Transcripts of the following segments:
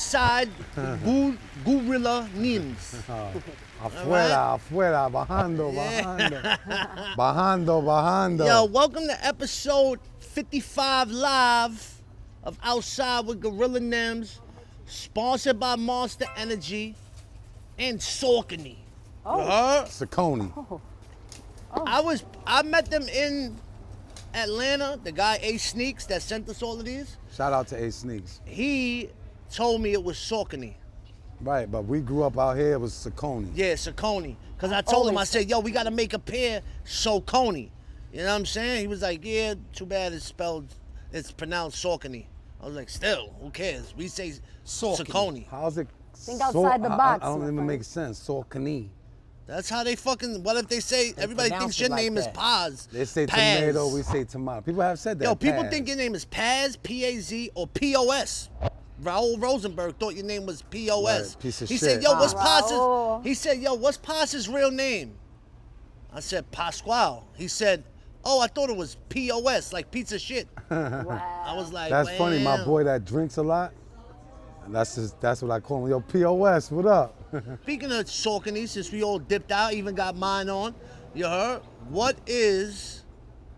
outside Gorilla Nems. Afuera, bajando. Bajando. Yo, welcome to episode 55 live of Outside with Gorilla Nems, sponsored by Monster Energy and CONEY. Oh. It's a CONEY. I met them in Atlanta, the guy A Sneaks that sent us all of these. Shout out to A Sneaks. He told me it was CONEY. Right, but we grew up out here, it was CONEY. Yeah, CONEY. Because I told him, I said, yo, we got to make a pair CONEY. You know what I'm saying? He was like, yeah, too bad it's pronounced CONEY. I was like, still, who cares? We say CONEY. How's it? Think outside the box. I don't even make sense. CONEY. That's how they fucking, what if they say, everybody thinks your name is Paz. They say Paz. tomato, we say tomato. People have said that. Yo, people Paz. think your name is Paz, P-A-Z, or P-O-S. Raul Rosenberg thought your name was P-O-S. Right, piece of he shit. said, yo, what's Raul. Paz's? He said, yo, what's Paz's real name? I said, Pascual. He said, oh, I thought it was P-O-S, like pizza shit. Wow. I was like, That's wow. funny. My boy that drinks a lot, and that's what I call him. Yo, POS, what up? Speaking of CONEY, since we all dipped out, even got mine on, you heard? What is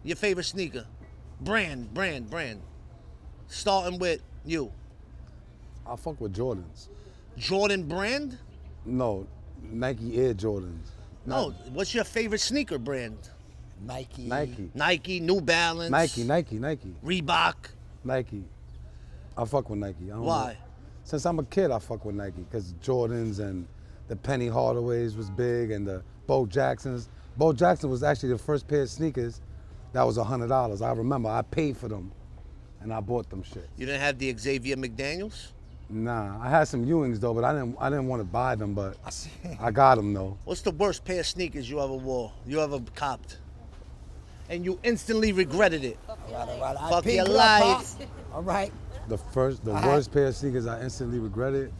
your favorite sneaker? Brand. Starting with you. I fuck with Jordans. Jordan brand? No, Nike Air Jordans. No, what's your favorite sneaker brand? Nike. Nike, New Balance. Nike. Reebok. Nike. I fuck with Nike. I don't Why? know. Since I'm a kid, I fuck with Nike because Jordans and the Penny Hardaways was big and the Bo Jacksons. Bo Jackson was actually the first pair of sneakers that was $100. I remember I paid for them and I bought them shit. You didn't have the Xavier McDaniels? Nah, I had some Ewings though, but I didn't want to buy them, but I got them though. What's the worst pair of sneakers you ever wore? You ever copped? And you instantly regretted it. All right. Fuck your life. All right. The worst pair of sneakers I instantly regretted.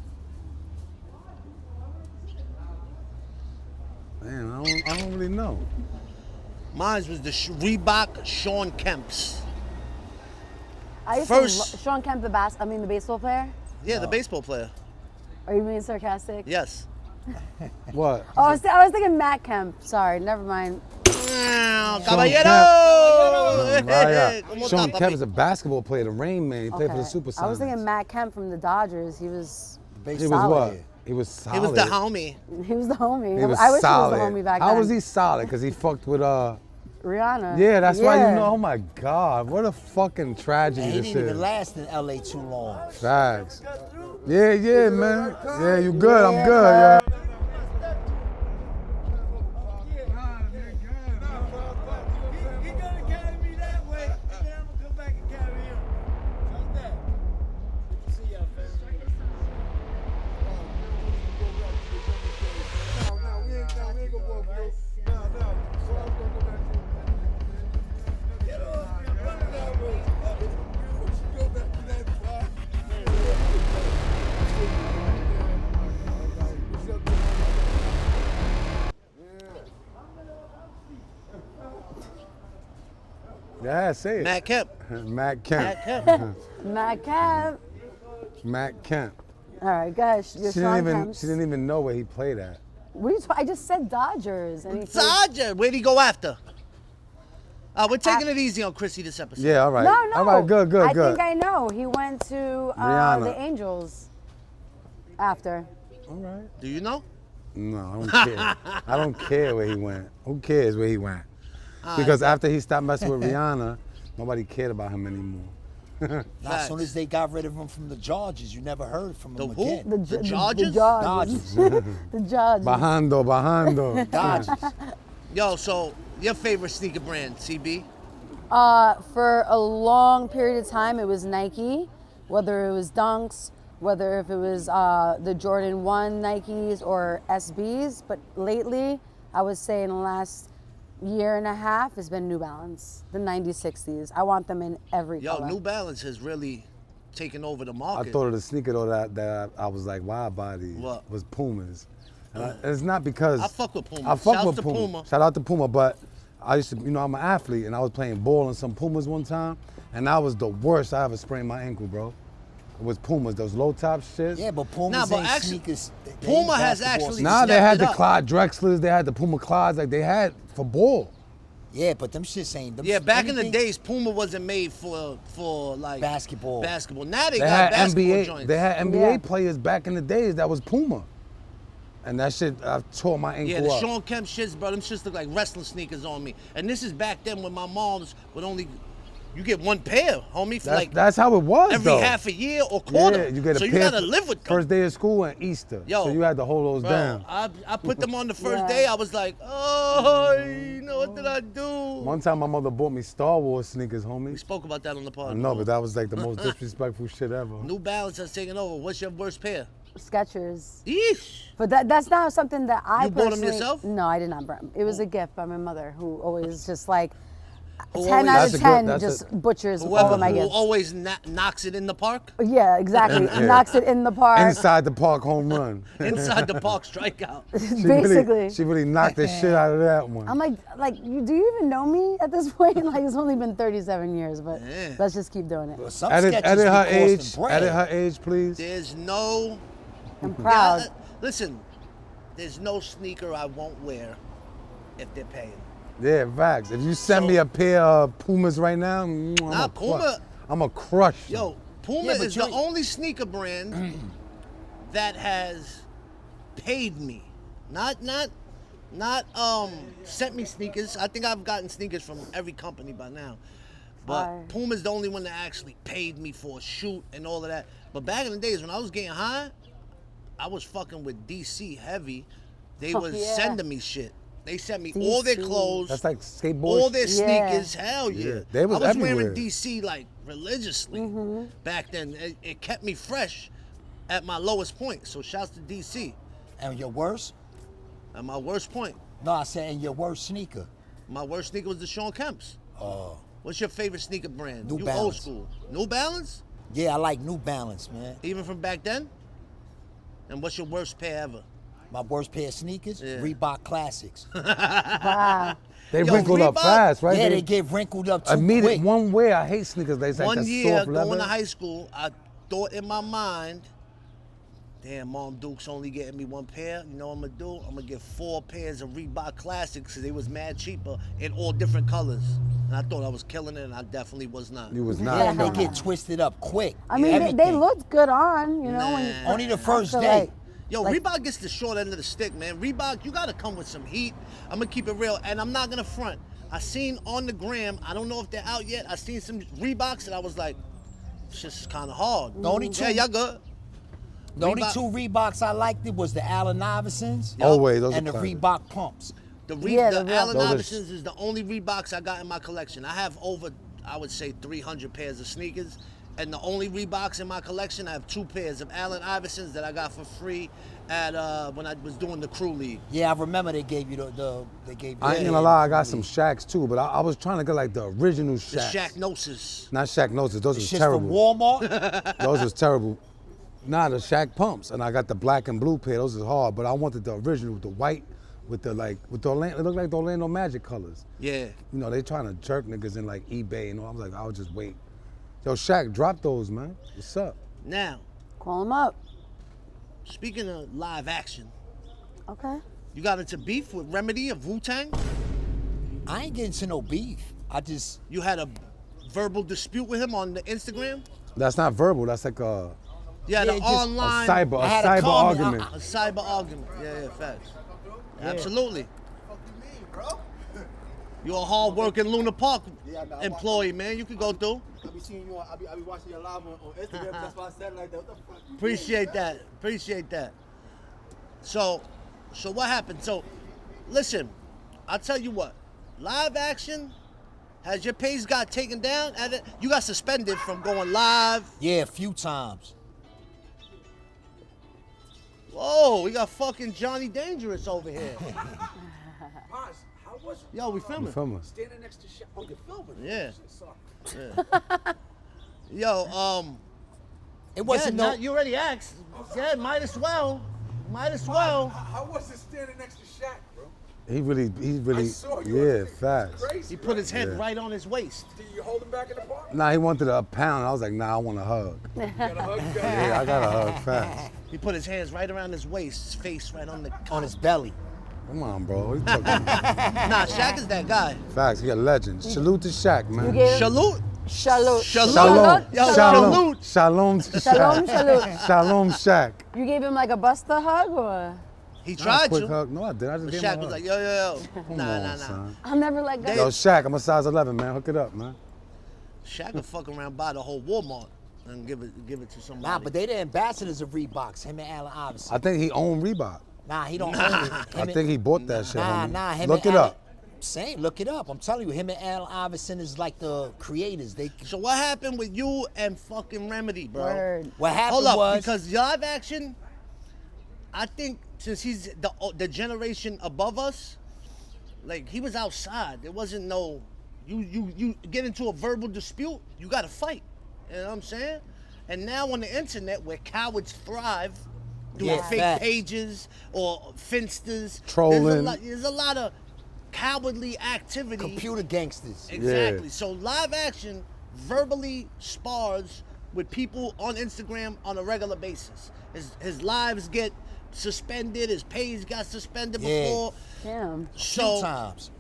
Man, I don't really know. Mine was the Reebok Sean Kemp's. I used First- to Sean Kemp, the baseball player. Yeah, the baseball player. Are you being sarcastic? Yes. What? Oh, I was thinking Matt Kemp. Sorry, never mind. Caballero! ¿Cómo Sean está, Kemp papi? is a basketball player, the Rain Man. He played for the Super Sonics. I was thinking Matt Kemp from the Dodgers. He was He was solid. what? He was solid. He was the homie. He was the homie. He was I wish solid. he was the homie back then. How was he solid? Because he fucked with Rihanna. Yeah, that's why you know. Oh my God, what a fucking tragedy And he this didn't is. even last in LA too long. Facts. Yeah, man. Yeah, you good? I'm good. Yeah. Yeah, say it. Matt Kemp. Matt Kemp. Matt Kemp. Matt Kemp. Matt Kemp. All right, guys. Your Sean Kemp's. She didn't even know where he played at. What are you I just said Dodgers. And he played- Dodger. Where'd he go after? We're taking it easy on Chrissy this episode. Yeah, all right. No. All right, good. I think I know. He went to Rihanna. the Angels after. All right. Do you know? No, I don't care. I don't care where he went. Who cares where he went? Because after he stopped messing with Rihanna, nobody cared about him anymore. As soon as they got rid of him from the Dodgers, you never heard from him The who? again. The Dodgers? Dodgers. The Dodgers. Bajando. Dodgers. Yo, so your favorite sneaker brand, CB? For a long period of time, it was Nike, whether it was Dunks, whether if it was the Jordan 1 Nikes or SBs. But lately, I would say in the last year and a half, has been New Balance, the 9060s. I want them in every Yo, color. New Balance has really taken over the I market. thought of the sneaker though that I was like, why buy these? What? Was Pumas. And it's not because I fuck with Puma. I fuck Shouts with to Puma. Puma. Shout out to Puma, but I used to, I'm an athlete and I was playing ball in some Pumas one time and that was the worst. I ever sprained my ankle, bro. was Pumas, those low top shits. Yeah, but Pumas Nah, but ain't actually, sneakers. They Puma ain't has basketball actually- sneakers. Nah, they stepped had it the up. Clyde Drexlers, they had the Puma Clydes, like they had for ball. Yeah, but them shits ain't. Them Yeah, back in the anything- days, Puma wasn't made for like Basketball. Now they They got had basketball NBA, joints. they had NBA Yeah. players back in the days that was Puma. And that shit, I tore my ankle Yeah, the up. Sean Kemp shits, bro. Them shits look like wrestling sneakers on me. And this is back then when my moms would only, you get one pair, homie, for That's how it was, every though. half a year or quarter. Yeah, you get a so pair you gotta for live with them. first day of school and Easter. Yo, so you had to hold those Bro, down. I put them on the first Yeah. day. I was like, oh, you know what did I do? One time my mother bought me Star Wars sneakers, We homie. spoke about that on the pod. I know, but that was like the most disrespectful shit ever. New Balance has taken over. What's your worst pair? Skechers. Yeesh. But that's not something that I You bought 'em personally- yourself? No, I did not. It was a gift by my mother, who always just like Who 10 always- out That's of a good- 10 that's just a- butchers all Whoever of my who gifts. always knocks it in the park, Yeah, exactly. Yeah. Knocks it in the park. Inside the park home run. inside the park strikeout. Basically. She really knocked the shit out of that one. I'm like, do you even know me at this point? Like, it's only been 37 years, but Yeah. let's just keep doing it. But some Edit sketches be her costing age. bread. Edit her age, please. There's no. I'm proud. Yeah, listen, there's no sneaker I won't wear if they're paying. Yeah, facts. If you send me a pair of Pumas right now, Nah, Puma- I'm a crush. Yo, Puma Yeah, but is the you- only sneaker brand that has paid me. Not sent me sneakers. I think I've gotten sneakers from every company by now. But Fire. Puma's the only one that actually paid me for a shoot and all of that. But back in the days when I was getting high, I was fucking with DC heavy. They Oh, was yeah. sending me shit. They sent me all their DC. clothes. That's like skateboard. all their Yeah. sneakers, hell yeah. Yeah, they was I was everywhere. wearing DC like religiously Mm-hmm. back then. It kept me fresh at my lowest point. So shouts to DC. And your worst? At my worst point, No, I said, and your worst sneaker. my worst sneaker was the Sean Kemps. Oh. What's your favorite sneaker brand? New you Balance. old school. New Balance? Yeah, I like New Balance, man. Even from back then? And what's your worst pair ever? My worst pair of sneakers, Yeah. Reebok Classics. Wow. They Yo, wrinkled up Reebok- fast, right? Yeah, they get wrinkled up too immediate quick. one wear. I hate sneakers. They like One that year soft leather. going to high school, I thought in my mind, damn, Mom Duke's only getting me one pair. You know what I'm gonna do? I'm gonna get 4 pairs of Reebok Classics because they was mad cheaper in all different colors. And I thought I was killing it, and I definitely was not. You was Yeah, not. and they killing. get twisted up quick. I mean, they Everything. looked good on, you know. When you, Nah. Only the first I feel day. like- Yo, Like- Reebok gets the short end of the stick, man. Reebok, you gotta come with some heat. I'm gonna keep it real, and I'm not gonna front. I seen on the gram, I don't know if they're out yet. I seen some Reeboks, and I was like, it's just kind of hard. The only two- Yeah, y'all good. The only Reebok- 2 Reeboks I liked it was the Allen Iversons Always, those and are the classic. Reebok pumps. Yeah, The the real- Allen Those are- Iversons is the only Reeboks I got in my collection. I have over, I would say, 300 pairs of sneakers. And the only Reeboks in my collection, I have 2 pairs of Allen Iversons that I got for free at when I was doing the Crew League. Yeah, I remember they gave you they gave you. I ain't the- gonna lie, I got some Shaqs too, but I was trying to get like the original The Shaqs. Shaq Gnosis. Not Shaq Noses. Those The was shits terrible. from Walmart. Those was terrible. Nah, the Shaq pumps, and I got the black and blue pair. Those is hard, but I wanted the original with the white, with the Orlando. It looked like the Orlando Magic colors. Yeah. You know, they trying to jerk niggas in like eBay and all. I was like, I'll just wait. Yo, Shaq, drop those, man. What's up? Now, Call them up. speaking of live action, Okay. you got into beef with Remedy of Wu-Tang? I ain't getting to no beef. I just You had a verbal dispute with him on the Instagram? That's not verbal. That's like a You had Yeah, an just a online... cyber I had a comment. argument. A cyber argument. Yeah, facts. Absolutely. You're a hard-working Luna Park Yeah, I know. employee, man. You could go through. I be seeing you on, I be watching your live on Instagram. That's why I said like that. What the fuck? you Appreciate that. Appreciate that. So what happened? So, listen, I'll tell you what. Live action, has your page got taken down? You got suspended from going live. yeah, a few times. Whoa, we got fucking Johnny Dangerous over here. Posh, how was it? Yo, we filming. From us. Standing next to shit. Oh, you're filming. Yeah. Sorry. Yo, It wasn't yeah, no. you already asked. Yeah, might as well. Might as well. How was it standing next to Shaq, bro? He really, saw you. yeah, It's facts. crazy. He put his head Yeah. right on his waist. Do you hold him back in the park? Nah, he wanted a pound. I was like, nah, I want a hug. You got a hug? You got Yeah, I got a hug, facts. He put his hands right around his waist, his face right on the. On his belly. Come on, bro. What you talking about? Nah, Shaq is that guy. Facts, he a legend. Salute to Shaq, man. You gave him Salute. shalom. Shalom. Yo, Shalom. salute. Shalom. Shalom, salute. Shalom, Shaq. You gave him like a buster hug or? He Not a tried quick you. hug. No, I did. I just But gave him a Shaq hug. was like, yo. Come Nah, on, nah. son. I'll never let go. Yo, Shaq, I'm a size 11, man. Hook it up, man. Shaq would fuck around by the whole Walmart and give it to somebody. Nah, but they the ambassadors of Reeboks, him and Allen Iverson. I think he owned Reebok. Nah, he don't own it. I think he bought that shit. homie. Nah, him Look and it Allen- up. Same, look it up. I'm telling you, him and Allen Iverson is like the creators. They So what happened with you and fucking Remedy, bro? Word. what happened Hold up, was because live action, I think since he's the generation above us, like he was outside. There wasn't no you get into a verbal dispute, you gotta fight. You know what I'm saying? And now on the internet where cowards thrive, doing Yeah, fake facts. pages or finsters, Trolling. There's a lot of cowardly activity. computer gangsters. Exactly. Yeah. So live action verbally spars with people on Instagram on a regular basis. His lives get suspended. His page got suspended Yeah. before. Damn. So Sometimes.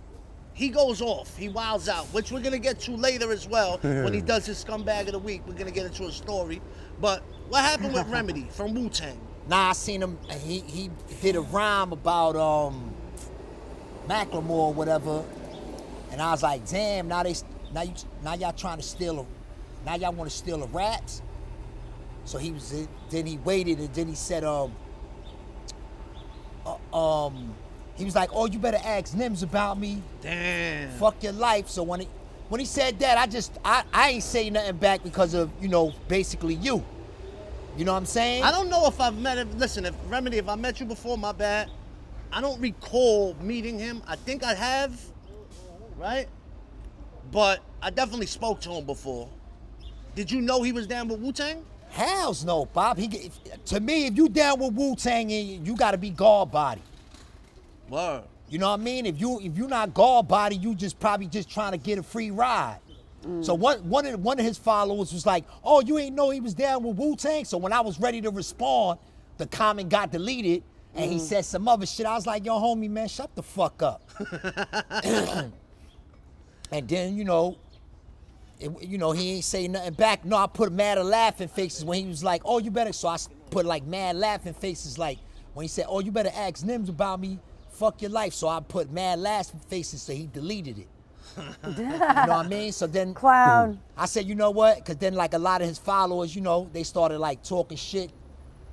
he goes off. He wilds out, which we're gonna get to later as well when he does his scumbag of the week. We're gonna get into a story. But what happened with Remedy from Wu-Tang? Nah, I seen him. He did a rhyme about Macklemore or whatever, and I was like, damn. Now y'all trying to steal now y'all want to steal the raps. So then he waited and then he said he was like, oh, you better ask Nems about me. Damn. Fuck your life. So when he said that, I ain't say nothing back because of basically you. You know what I'm saying? I don't know if I've met him. Listen, if I met you before, my bad. I don't recall meeting him. I think I have, right? But I definitely spoke to him before. Did you know he was down with Wu-Tang? Hells no, Bob. To me, if you down with Wu-Tang, you got to be guard body. Word. You know what I mean? If you not guard body, you just probably just trying to get a free ride. So one of his followers was like, "Oh, you ain't know he was down with Wu-Tang." So when I was ready to respond, the comment got deleted, and he said some other shit. I was like, "Yo, homie, man, shut the fuck up." And then he ain't say nothing back. No, I put mad laughing faces when he was like, "Oh, you better." So I put like mad laughing faces like when he said, "Oh, you better ask Nems about me. Fuck your life." So I put mad laughing faces, so he deleted it. You know what I mean? So then Clown. I said, you know what? Because then like a lot of his followers, they started like talking shit.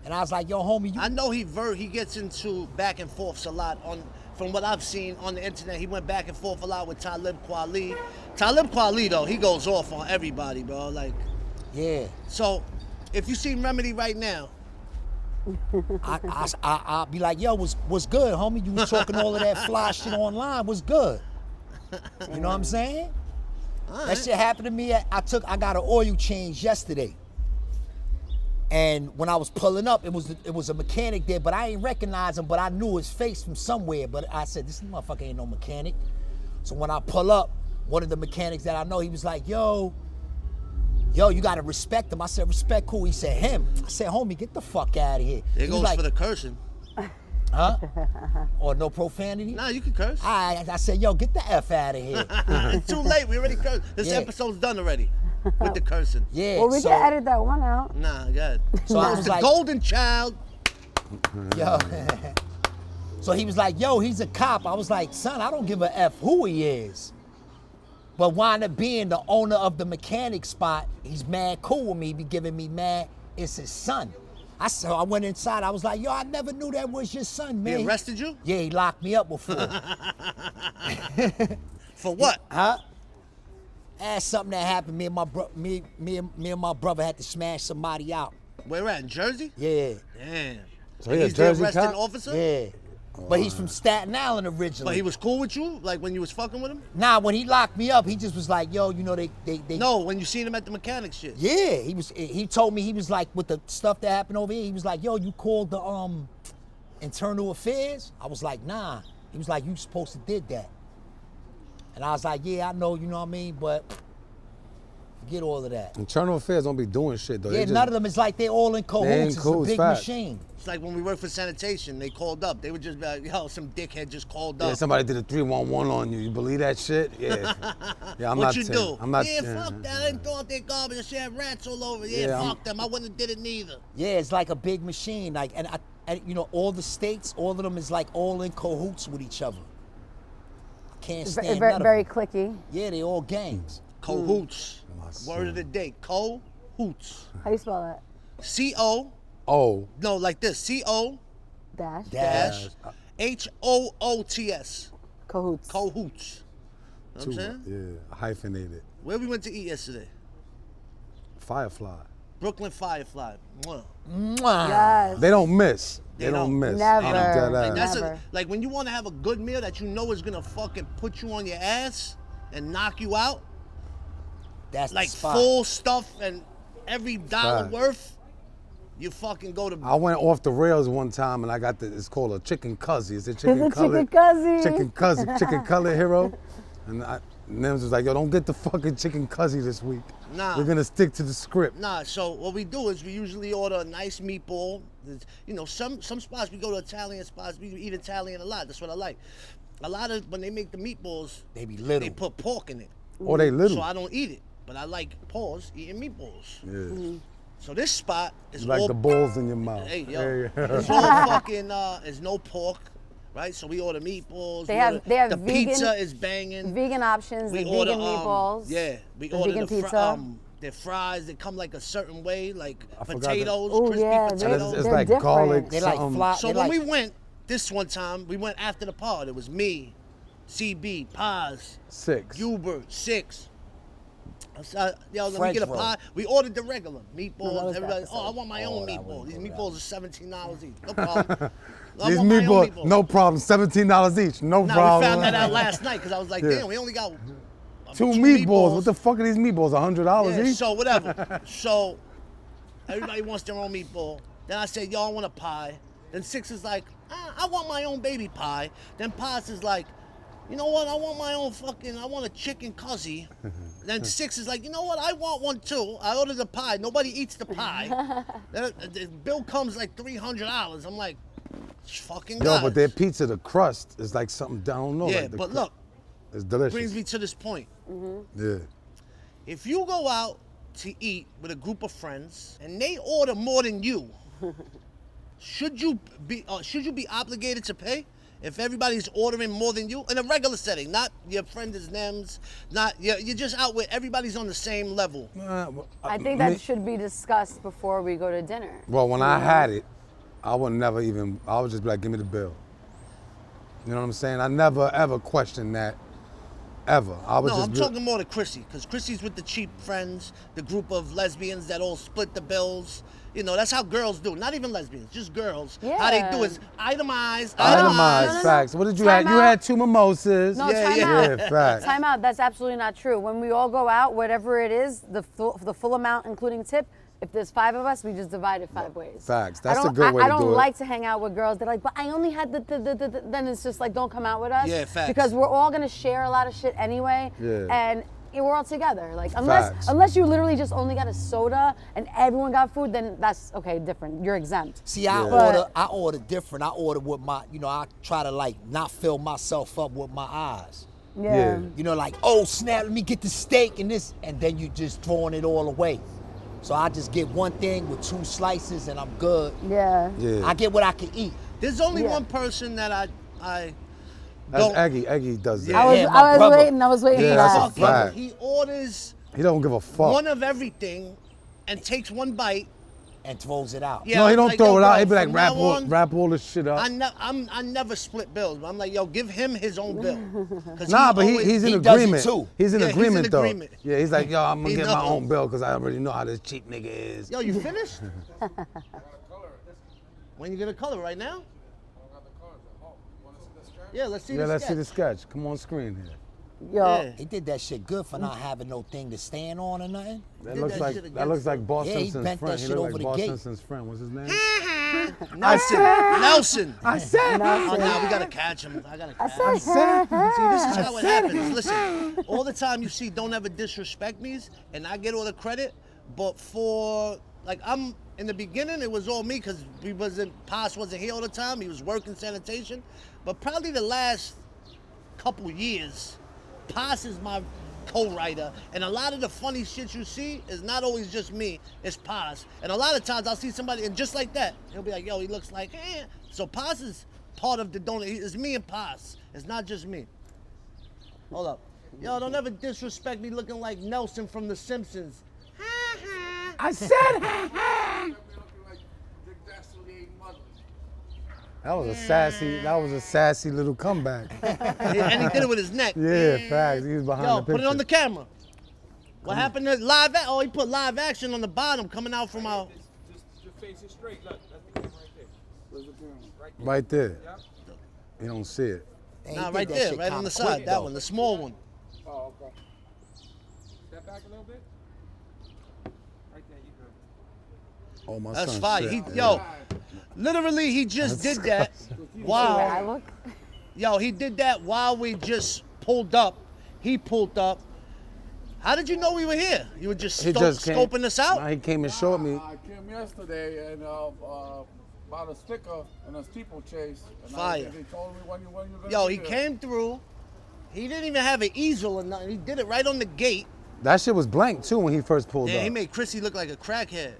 And I was like, yo, homie, I know he gets into back and forths a lot from what I've seen on the internet. He went back and forth a lot with Talib Kweli. Talib Kweli though, he goes off on everybody, bro. Like, yeah. so if you see Remedy right now, I'll be like, yo, what's good, homie? You was talking all of that fly shit online. What's good? You know what I'm saying? That shit happened to me. I got an oil change yesterday. And when I was pulling up, it was a mechanic there, but I ain't recognize him, but I knew his face from somewhere. But I said, this motherfucker ain't no mechanic. So when I pull up, one of the mechanics that I know, he was like, yo, you gotta respect him. I said, respect who? He said, him. I said, homie, get the fuck out of here. it He was goes like, for the cursing. huh? Or no profanity? Nah, you can curse. I said, yo, get the F out of here. It's too late. We already cursed. This Yeah. episode's done already with the cursing. Yeah. Well, we so, can edit that one out. Nah, God. So I It's was the like, golden child. yo. So he was like, yo, he's a cop. I was like, son, I don't give a F who he is. But wind up being the owner of the mechanic spot, he's mad cool with me. He be giving me mad. It's his son. So I went inside. I was like, yo, I never knew that was your son, man. He arrested you? Yeah, he locked me up before. For what? Huh? That's something that happened. Me and my brother had to smash somebody out. Where at? In Jersey? Yeah. Damn. So he a He's the Jersey arresting cop? officer? Yeah. But he's from Staten Island originally. But he was cool with you? Like when you was fucking with him? Nah, when he locked me up, he just was like, yo, they No, when you seen him at the mechanic shit. Yeah, he told me, he was like, with the stuff that happened over here, he was like, yo, you called the internal affairs? I was like, nah. He was like, you supposed to did that. And I was like, yeah, I know, you know what I mean, but forget all of that. Internal affairs don't be doing shit though. Yeah, none of them is like they all in cahoots. ain't It's a cahoots, big facts. machine. It's like when we worked for sanitation, they called up. They would just be like, yo, some dickhead just called up. Yeah, somebody did a 311 on you. You believe that shit? Yeah. Yeah, I'm what not you saying- do? I'm not. yeah, fuck that. I didn't throw out their garbage. I should have rats all over. Yeah, fuck them. I wouldn't have did it neither. Yeah, it's like a big machine. Like, and you know, all the states, all of them is like all in cahoots with each other. I can't stand none of Very them. clicky. Yeah, they all gangs. Cahoots. Mm. Word of the day. Cahoots. How you spell that? C-O. Oh, No, like this. C-O Dash. dash H-O-O-T-S. Cahoots. Cahoots. Know what I'm saying? yeah, hyphenated. Where we went to eat yesterday? Firefly. Brooklyn Firefly. Mwah. Mwah. Yes. They don't miss. They They don't don't. miss. Never. I'm dead Like, ass. That's Never. like when you want to have a good meal that you know is gonna fucking put you on your ass and knock you out. That's Like the spot. full stuff and every dollar Fact. worth. You fucking go to. I went off the rails one time and I got it's called a chicken cuzzy. It's a chicken It's a cutlet. chicken cuzzy. Chicken cuzzy, chicken cutlet hero. And Nems was like, yo, don't get the fucking chicken cuzzy this week. Nah. We're gonna stick to the script. Nah, so what we do is we usually order a nice meatball. You know, some spots we go to Italian spots, we eat Italian a lot. That's what I like. A lot of when they make the meatballs, They be little. they put pork in it. Or they little. So I don't eat it, but I like eating meatballs. Yeah. So this spot is You like all the balls in your mouth. Hey, yo, Hey. it's all fucking. There's no pork, right? So we order meatballs. They we have- order- they have the vegan- pizza is banging. Vegan options, We the order vegan meatballs. Yeah, we the order vegan the pizza. their fries. They come like a certain way, like I forgot potatoes, Oh, crispy yeah, And potatoes. it's They're like different. garlic, They like something. fly. So they when like, we went this one time, we went after the pod. It was me, CB, Paz, 6. Hubert, 6. I said, yo, let me French get a roll. pie. We ordered the regular No, that meatballs. was the Everybody, episode. I want my own that meatball. wouldn't These go meatballs down. are $17 each. No problem. I These want my own meatballs, no problem. $17 each, no Nah, problem. we found that out last night because I was like, Yeah. damn, we only got Two meatballs. What the fuck are these meatballs? $100 Yeah, each? so whatever. So everybody wants their own meatball. Then I said, y'all want a pie. Then 6 is like, I want my own baby pie. Then Paz is like, you know what? I want my own I want a chicken cuzzy. Then 6 is like, you know what? I want one too. I ordered the pie. Nobody eats the pie. The bill comes like $300. I'm like, fucking Yo, guys. but their pizza, the crust is like something I don't know. Yeah, like the but cru- look, it's delicious. brings me to this point. Yeah. If you go out to eat with a group of friends and they order more than you, should you be obligated to pay? If everybody's ordering more than you in a regular setting, not your friend is Nems, not you're just out with everybody's on the same level. I think that should be discussed before we go to dinner. Well, when I had it, I would never even. I would just be like, give me the bill. You know what I'm saying? I never ever questioned that. Ever. I would No, just I'm be, talking more to Chrissy, because Chrissy's with the cheap friends, the group of lesbians that all split the bills. You know, that's how girls do. Not even lesbians, just girls. How they do is itemize. itemized no. facts. What did you Time have? You out. had 2 mimosas. No, Yeah, time yeah. out. Yeah, facts. Time out. That's absolutely not true. When we all go out, whatever it is, the full amount, including tip, if there's 5 of us, we just divide it 5 ways. Facts. I That's a don't- good way I to don't do it. like to hang out with girls. They're like, but I only had the. Then it's just like, don't come out with us. Yeah, facts. Because we're all gonna share a lot of shit anyway. Yeah. And we're all together. Like Facts. unless you literally just only got a soda and everyone got food, then that's okay, different. You're exempt. See, I But- order different. I order with my, you know, I try to like not fill myself up with my eyes. Yeah. You know, like, oh snap, let me get the steak and this, and then you just throwing it all away. So I just get one thing with 2 slices and I'm good. Yeah. Yeah. I get what I can eat. There's only Yeah. one person that I That's don't. Eggy. Eggy does that. Yeah. I was brother. waiting. I was waiting Yeah, for that's that. a fucking- fact. He orders He don't give a fuck. one of everything and takes one bite. And throws it out. Yeah, no, he I'm don't like, throw yo, it bro, out. He be like, from wrap now all, on, wrap all this shit up. I never split bills. I'm like, yo, give him his own bill. 'Cause Nah, but always- he's in he does it agreement. too. He's in Yeah, he's in agreement though. agreement. Yeah, he's like, yo, I'm gonna He get my knows. own bill because I already know how this cheap nigga is. Yo, you finished? When you gonna color right now? Yeah, let's see Yeah, the let's see sketch. the sketch. Come on screen here. Yo. Yeah. He did that shit good for not having no thing to stand on or nothing. That did looks that like shit that against looks like Boss Yeah, he Simpson's bent that friend. He shit look over like the Boss gate. Simpson's friend. What's his name? Nelson. I said. Oh, now we gotta catch him. I gotta catch him. I said. See, this is how it happens. Listen, all the time you see "Don't ever disrespect me's," and I get all the credit, but for like I'm in the beginning, it was all me because Paz wasn't here all the time. He was working sanitation, but probably the last couple years, Paz is my co-writer, and a lot of the funny shit you see is not always just me, it's Paz. And a lot of times I'll see somebody, and just like that, he'll be like, yo, he looks like, eh. So Paz is part of the donor. It's me and Paz. It's not just me. Hold up. Yo, don't ever disrespect me looking like Nelson from The Simpsons. I said. That was a sassy little comeback. And he did it with his neck. Yeah, facts. He was behind Yo, the picture. put it on the camera. What happened to live action? Oh, he put live action on the bottom coming out from our... Just your face is straight. Look, that's the camera right there. Where's the camera? Right there. Yep. You don't see it. Nah, right there, right on the side. That one, the small one. Oh, okay. Step back a little bit. Right there, you good. Oh, my That's son. fire. shit. Yo, literally, he just did that. I Wow. look. Yo, he did that while we just pulled up. He pulled up. How did you know we were here? You were just, He just came. scoping us out? Nah, he came and showed me. I came yesterday and bought a sticker and a steeplechase. And Fire. They told me when you were going Yo, to he be came through. He didn't even have an easel or nothing. He did it right on the gate. That shit was blank too when he first pulled Yeah, up. he made Chrissy look like a crackhead.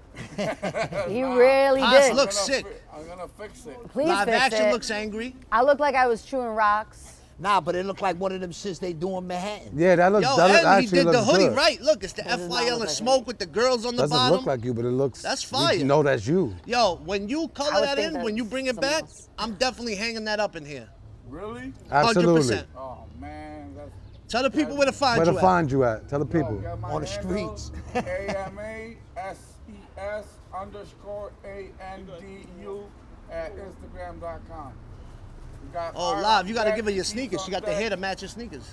He really Paz did. looks sick. I'm going to fix it. Please Live fix action it. looks angry. I look like I was chewing rocks. Nah, but it looked like one of them shits they do in Manhattan. Yeah, that looks. Yo, that look, and he actually did the looks hoodie good. right. Look, it's the does not FYL look and like smoke with the girls on the Doesn't bottom. look like you, but it looks. That's fire. You know that's you. Yo, when you I color would that think in, when you that's bring it someone back, else. I'm definitely hanging that up in here. Really? Absolutely. 100%. Oh, man. That's Tell the people where to find Where you to at. find you at? Tell the people. Got my On the handle, streets. AMASES_ANDU at Instagram.com. Oh, live, you got to give her your sneakers. She got the hair to match your sneakers.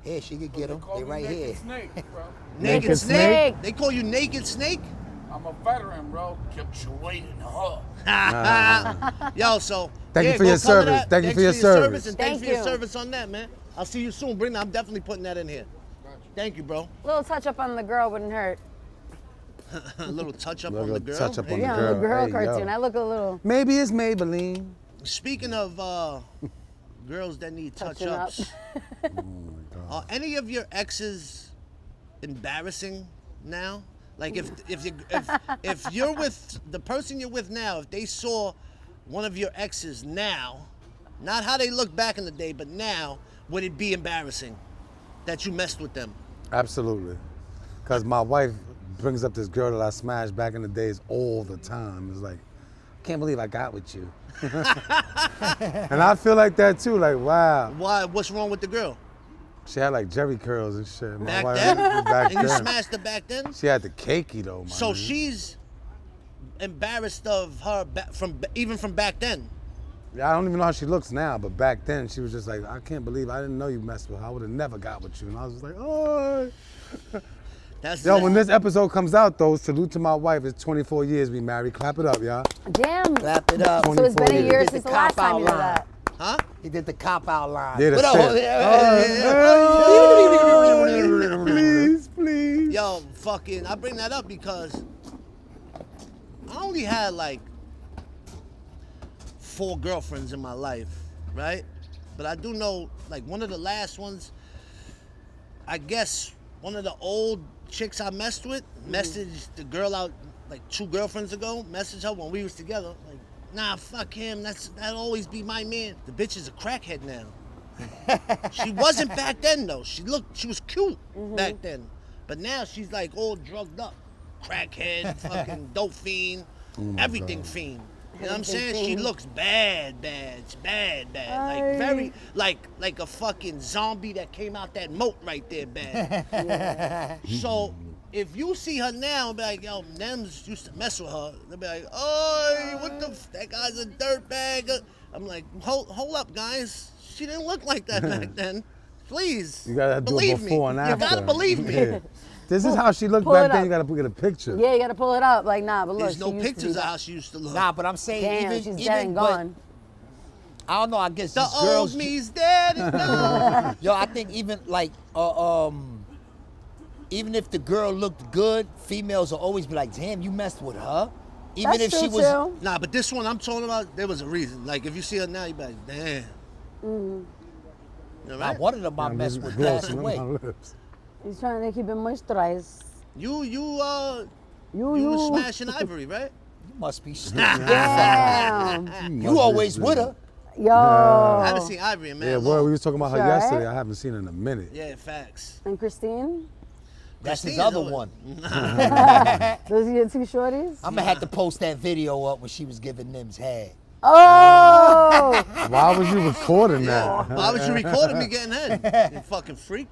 Here, she could get them. They right here. Snake, bro. Naked Snake. Snake? They call you Naked Snake? I'm a veteran, bro. Kept you waiting, huh? Yo, so Thank you yeah, for go your color service. that. Thank you Thanks for your service. and thanks Thank for your you. service on that, man. I'll see you soon. Bring that. I'm definitely putting that in here. Thank you, bro. A little touch up on the girl wouldn't hurt. A little touch up Little on the girl. touch up on Hey, the Yeah, girl. on the girl Hey, yo. cartoon. I look a little Maybe it's Maybelline. Speaking of girls that need touching up. touch-ups, are any of your exes embarrassing now? Like if you're with the person you're with now, if they saw one of your exes now, not how they look back in the day, but now, would it be embarrassing that you messed with them? Absolutely. Because my wife brings up this girl that I smashed back in the days all the time. It's like, I can't believe I got with you. And I feel like that too, like, wow. Why? What's wrong with the girl? She had like Jerry curls and shit. My Back wife- then? Back And you then. smashed her back then? She had the cakey though, man. So she's embarrassed of her even from back then. I don't even know how she looks now, but back then she was just like, I can't believe I didn't know you messed with her. I would have never got with you. And I was just like, oh. That's Yo, when this episode comes out though, salute to my wife. It's 24 years we married. Clap it up, y'all. Damn. Wrap it up. So it's been a 24 year years. since the Did the last cop time you did outline. that. Huh? He did the cop outline. Yeah, the What up? Please, please. Yo, fucking, I bring that up because I only had like 4 girlfriends in my life, right? But I do know, like, one of the last ones, I guess one of the old chicks I messed with messaged the girl out like 2 girlfriends ago, messaged her when we was together, like, nah, fuck him, that'll always be my man. The bitch is a crackhead now. She wasn't back then though. She was cute back then. But now she's like all drugged up. Crackhead, fucking dope fiend, everything fiend. You know what I'm saying? She looks bad. It's bad. Like very, like a fucking zombie that came out that moat right there, bad. So if you see her now and be like, yo, Nems used to mess with her, they'll be like, oh, what the, that guy's a dirtbag. I'm like, hold up, guys. She didn't look like that back then. Please, You gotta do it believe before me. and after. You gotta believe me. Yeah. This is how she looked Pull back it then. up. You gotta get a picture. Yeah, you gotta pull it up. Like, nah, but look, There's no she used to be pictures of that. how she used to look. Nah, but I'm saying Damn, even she's even dead and but- gone. I don't know. I guess The these old girls. me's dead and gone. Yo, I think even like even if the girl looked good, females will always be like, "Damn, you messed with her." Even That's if true she was. too. Nah, but this one I'm talking about, there was a reason. Like, if you see her now, you be like, damn. You know, Nah, right? one of them I messed with passed away. He's trying to keep it moisturized. You You. was smashing Ivory, right? You must be stupid. Damn. You always with her. Yo. I haven't seen Ivory in man. Yeah, long. well, we was talking about her Sure, yesterday. right? I haven't seen her in a minute. Yeah, facts. And Christine? That's his Christine's other always- one. Those are your two shorties? I'm gonna have to post that video up when she was giving Nems head. Oh! Why was you recording that? Why was you recording me getting head? You fucking freak.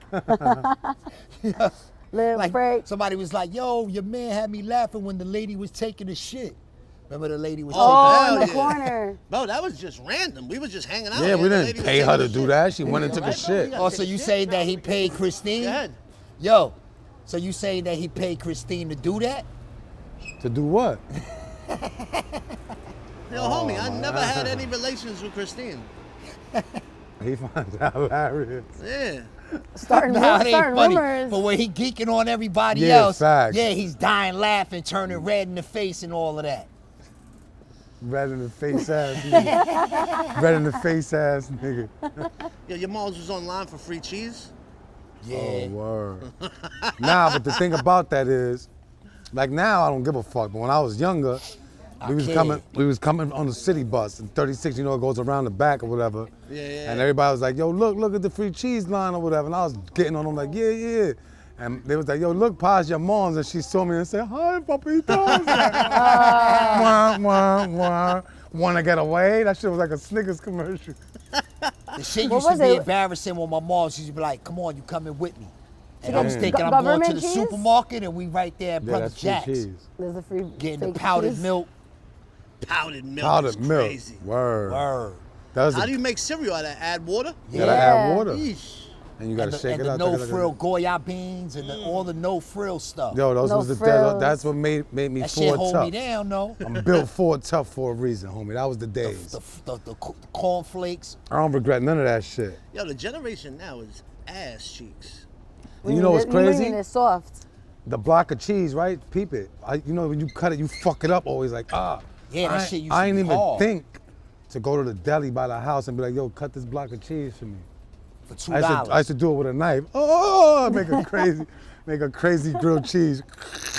Little Like break. somebody was like, "Yo, your man had me laughing when the lady was taking a shit." Remember the lady was Oh, hell in the yeah. corner. Bro, that was just random. We was just hanging out. Yeah, here. we The didn't lady was pay her taking to do shit. that. She went and took a Right, bro? shit. We got- Oh, so you saying that he paid Christine? Go ahead. Yo, so you saying that he paid Christine to do that? To do what? Yo, homie, I never had any relations with Christine. He finds out hilarious. Yeah. Starting, Nah, it ain't starting funny. rumors. But when he geeking on everybody Yeah, else, facts. yeah, he's dying laughing, turning red in the face and all of that. Red in the face ass nigga. Red in the face ass nigga. Yo, your mom's was online for free cheese. Yeah. Oh, word. Nah, but the thing about that is, like now I don't give a fuck. But when I was younger, we was coming on the city bus in 36, you know, it goes around the back or whatever. Yeah. And everybody was like, yo, look at the free cheese line or whatever. And I was getting on them like, yeah. And they was like, yo, look past your mom's. And she saw me and said, hi, papitos. Wah, wah, wah. Wanna get away? That shit was like a Snickers commercial. The shit What used to was be it? embarrassing when my mom used to be like, come on, you coming with me. And get I was thinking I'm going to government the cheese? supermarket and we right there at Yeah, Brother that's free Jack's. cheese. There's a free Getting the fake powdered cheese. milk. Powdered milk. Powdered is milk. Crazy. Word. Word. That was How the, do you make cereal out of that? Add water? you gotta Yeah. add water. Yeesh. And you gotta And shake the it out. no frill Goya beans and all the no frill stuff. Yo, those No was the frills. that's what made me that shit Ford hold tough. me down, though. I'm built Ford tough for a reason, homie. That was the days. The cornflakes. I don't regret none of that shit. Yo, the generation now is ass cheeks. And you know what's What do you crazy? mean it's soft? The block of cheese, right? Peep it. You know when you cut it, you fuck it up always like Yeah, that shit used I to ain't be even hard. think to go to the deli by the house and be like, yo, cut this block of cheese for me. For $2. I used to do it with a knife. Oh, make a crazy grilled cheese.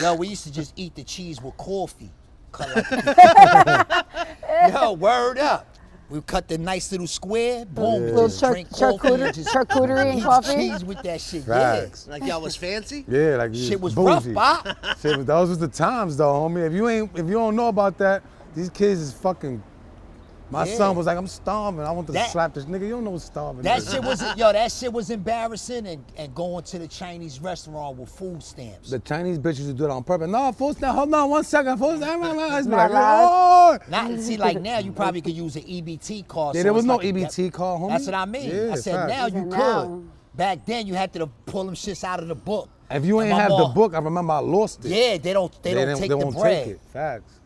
Yo, we used to just eat the cheese with coffee. Cut like Yo, word up. We cut the nice little square, boom, Little just drink coffee and just charcuterie and eat coffee? cheese with that shit. Facts. Like y'all was fancy? Yeah, like Yeah. Shit was bougie. rough, bop. Shit, those was the times though, homie. If you don't know about that, these kids is fucking. My Yeah. son was like, I'm starving. I want to That- slap this nigga. You don't know what starving That is. shit was that shit was embarrassing and going to the Chinese restaurant with food stamps. The Chinese bitches who do it on purpose. No, food stamp. Hold on 1 second. Food stamp. It's be Not like, oh. Not see like now you probably could use an EBT card. Yeah, so there was it's no like a- EBT card, homie. That's what I mean. Yeah, I said facts. now you Now. could. Back then you had to pull them shits out of the book. If you And ain't my have the mom- book, I remember I lost it. Yeah, they don't take the won't bread. take it. Facts.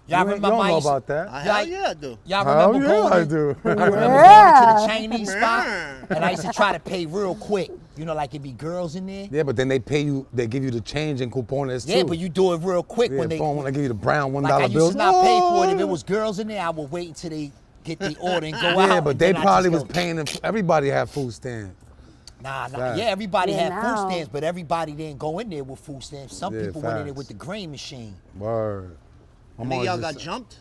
Y'all you remember don't my know used- about that. Hell Like- yeah, I do. Y'all Hell remember yeah, going? I do. I remember going to Yeah. the Chinese spot, and I used to try to pay real quick. You know, like it'd be girls in there. Yeah, but then they pay you. They give you the change and coupones too. Yeah, but you do it real quick Yeah, when they. boom, when they give you the brown $1 Like I used bills. to not pay for it if Oh. it was girls in there. I would wait until they get the order and go out. Yeah, but and they then I probably just was go, paying them. Everybody had food stamps. Nah. Facts. Yeah, everybody Yeah, had now. food stamps, but everybody didn't go in there with food stamps. Some Yeah, people went in there facts. with the grain machine. Word. My Any mom of y'all just- got jumped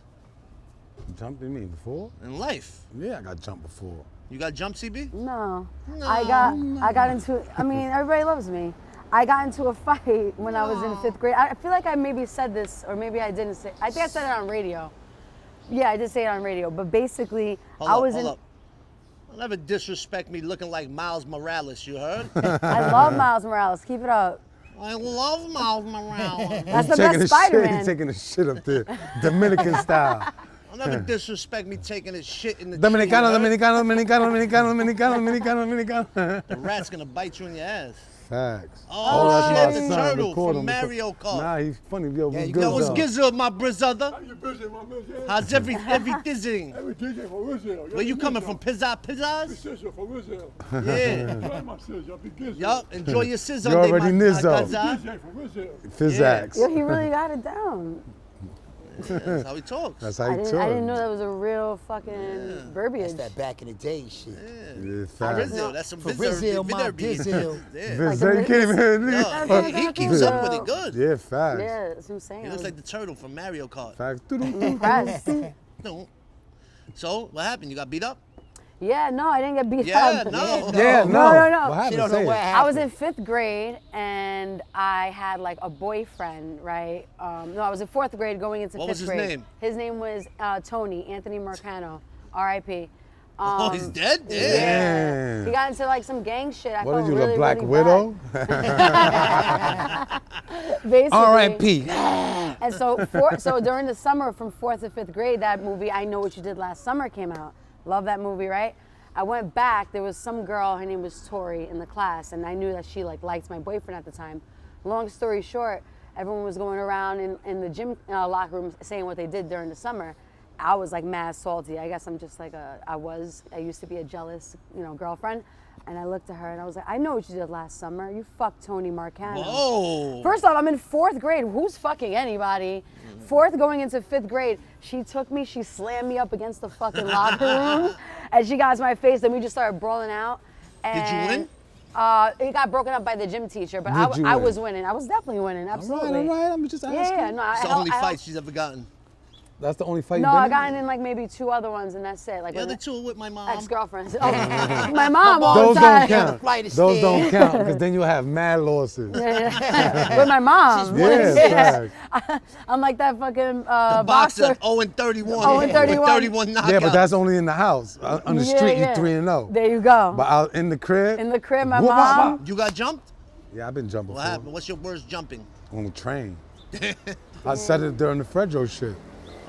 Jumped in me before? in life? Yeah, I got jumped before. You got jumped, CB? No. I got into, I mean, everybody loves me. I got into a fight when I was in 5th grade. I feel like I maybe said this, or maybe I didn't say. I think I said it on radio. Yeah, I did say it on radio. But basically, Hold I up, was hold in. up. Don't ever disrespect me looking like Miles Morales, you heard? I love Miles Morales. Keep it up. I love Miles Morales. That's the Taking best a Spider-Man. shit, he's taking a shit up there, Dominican style. Don't ever disrespect me taking his shit in the Dominicano, tree, you heard? Dominicano, Dominicano, Dominicano, Dominicano, Dominicano, Dominicano. The rat's gonna bite you in your ass. Facts. Oh, that's shit, my the son. turtle Record from him. Mario Kart. Nah, he's funny. Yo, Yeah, was you good. got- Yo, what's though. gizzle, my brother? How you busy, my man? How's everything? Every DJ from Israel. Where you coming from? Pizzazz? Sizzle from Israel. Yeah. Enjoy my sizzle. Be good. Yup, enjoy your sizzle. You already Gazza. DJ from Israel. Physax. Yo, he really got it down. That's how he talks. That's how I you didn't, talk. I didn't know that was a real fucking verbiage. That's that back in the day shit. Yeah, facts. Brazil, that's some For Brazil. Brazil, my Brazil. Yeah. Viz, you can't even hear me. Yo, he keeps up with it good. Yeah, facts. Yeah, that's what I'm saying. He looks like the turtle from Mario Kart. Facts. impressed. No. So, what happened? You got beat up? Yeah, no, I didn't get beat Yeah, up. no. Yeah, No, no. no, no. What happened? She don't know Say what it. happened. I was in 5th grade and I had like a boyfriend, right? No, I was in 4th grade going into 5th What was his grade. name? His name was Tony, Anthony Mercano, R.I.p. Oh, he's dead? Yeah. Damn. He got into like some gang shit. I What felt did you, really, the Black really Widow? Basically. R.I.P. And so during the summer from 4th to 5th grade, that movie, I Know What You Did Last Summer, came out. Love that movie, right? I went back, there was some girl, her name was Tori, in the class, and I knew that she like liked my boyfriend at the time. Long story short, everyone was going around in the gym locker room saying what they did during the summer. I was like mad salty. I guess I'm just like I used to be a jealous, girlfriend. And I looked at her and I was like, I know what you did last summer. You fucked Tony Marcano. Whoa. First off, I'm in 4th grade. Who's fucking anybody? 4th going into 5th grade. She took me, she slammed me up against the fucking locker room. And she got to my face, and we just started brawling out. And, Did you win? It got broken up by the gym teacher, but Did you I win? was winning. I was definitely winning, absolutely. All right. I'm just asking. Yeah, no, It's the only fight she's ever gotten. That's the only fight No, you've been I in? got in like maybe 2 other ones, and that's it. Like The when other two with my mom. ex-girlfriends. Oh, my mom all Those the don't time. count. flight of Those stairs. don't count because then you'll have mad losses. With my mom. Yeah, facts. I'm like that fucking The boxer, 0-31. 0-31. With 31 knockouts. Yeah, but that's only in the house. On the street, Yeah, you're yeah. 3-0. There you go. But out in the crib. In the crib, my whoop, wop, mom. wop. You got jumped? Yeah, I've been jumping What before. happened? What's your worst jumping? On the train. I said it during the Fredro shit.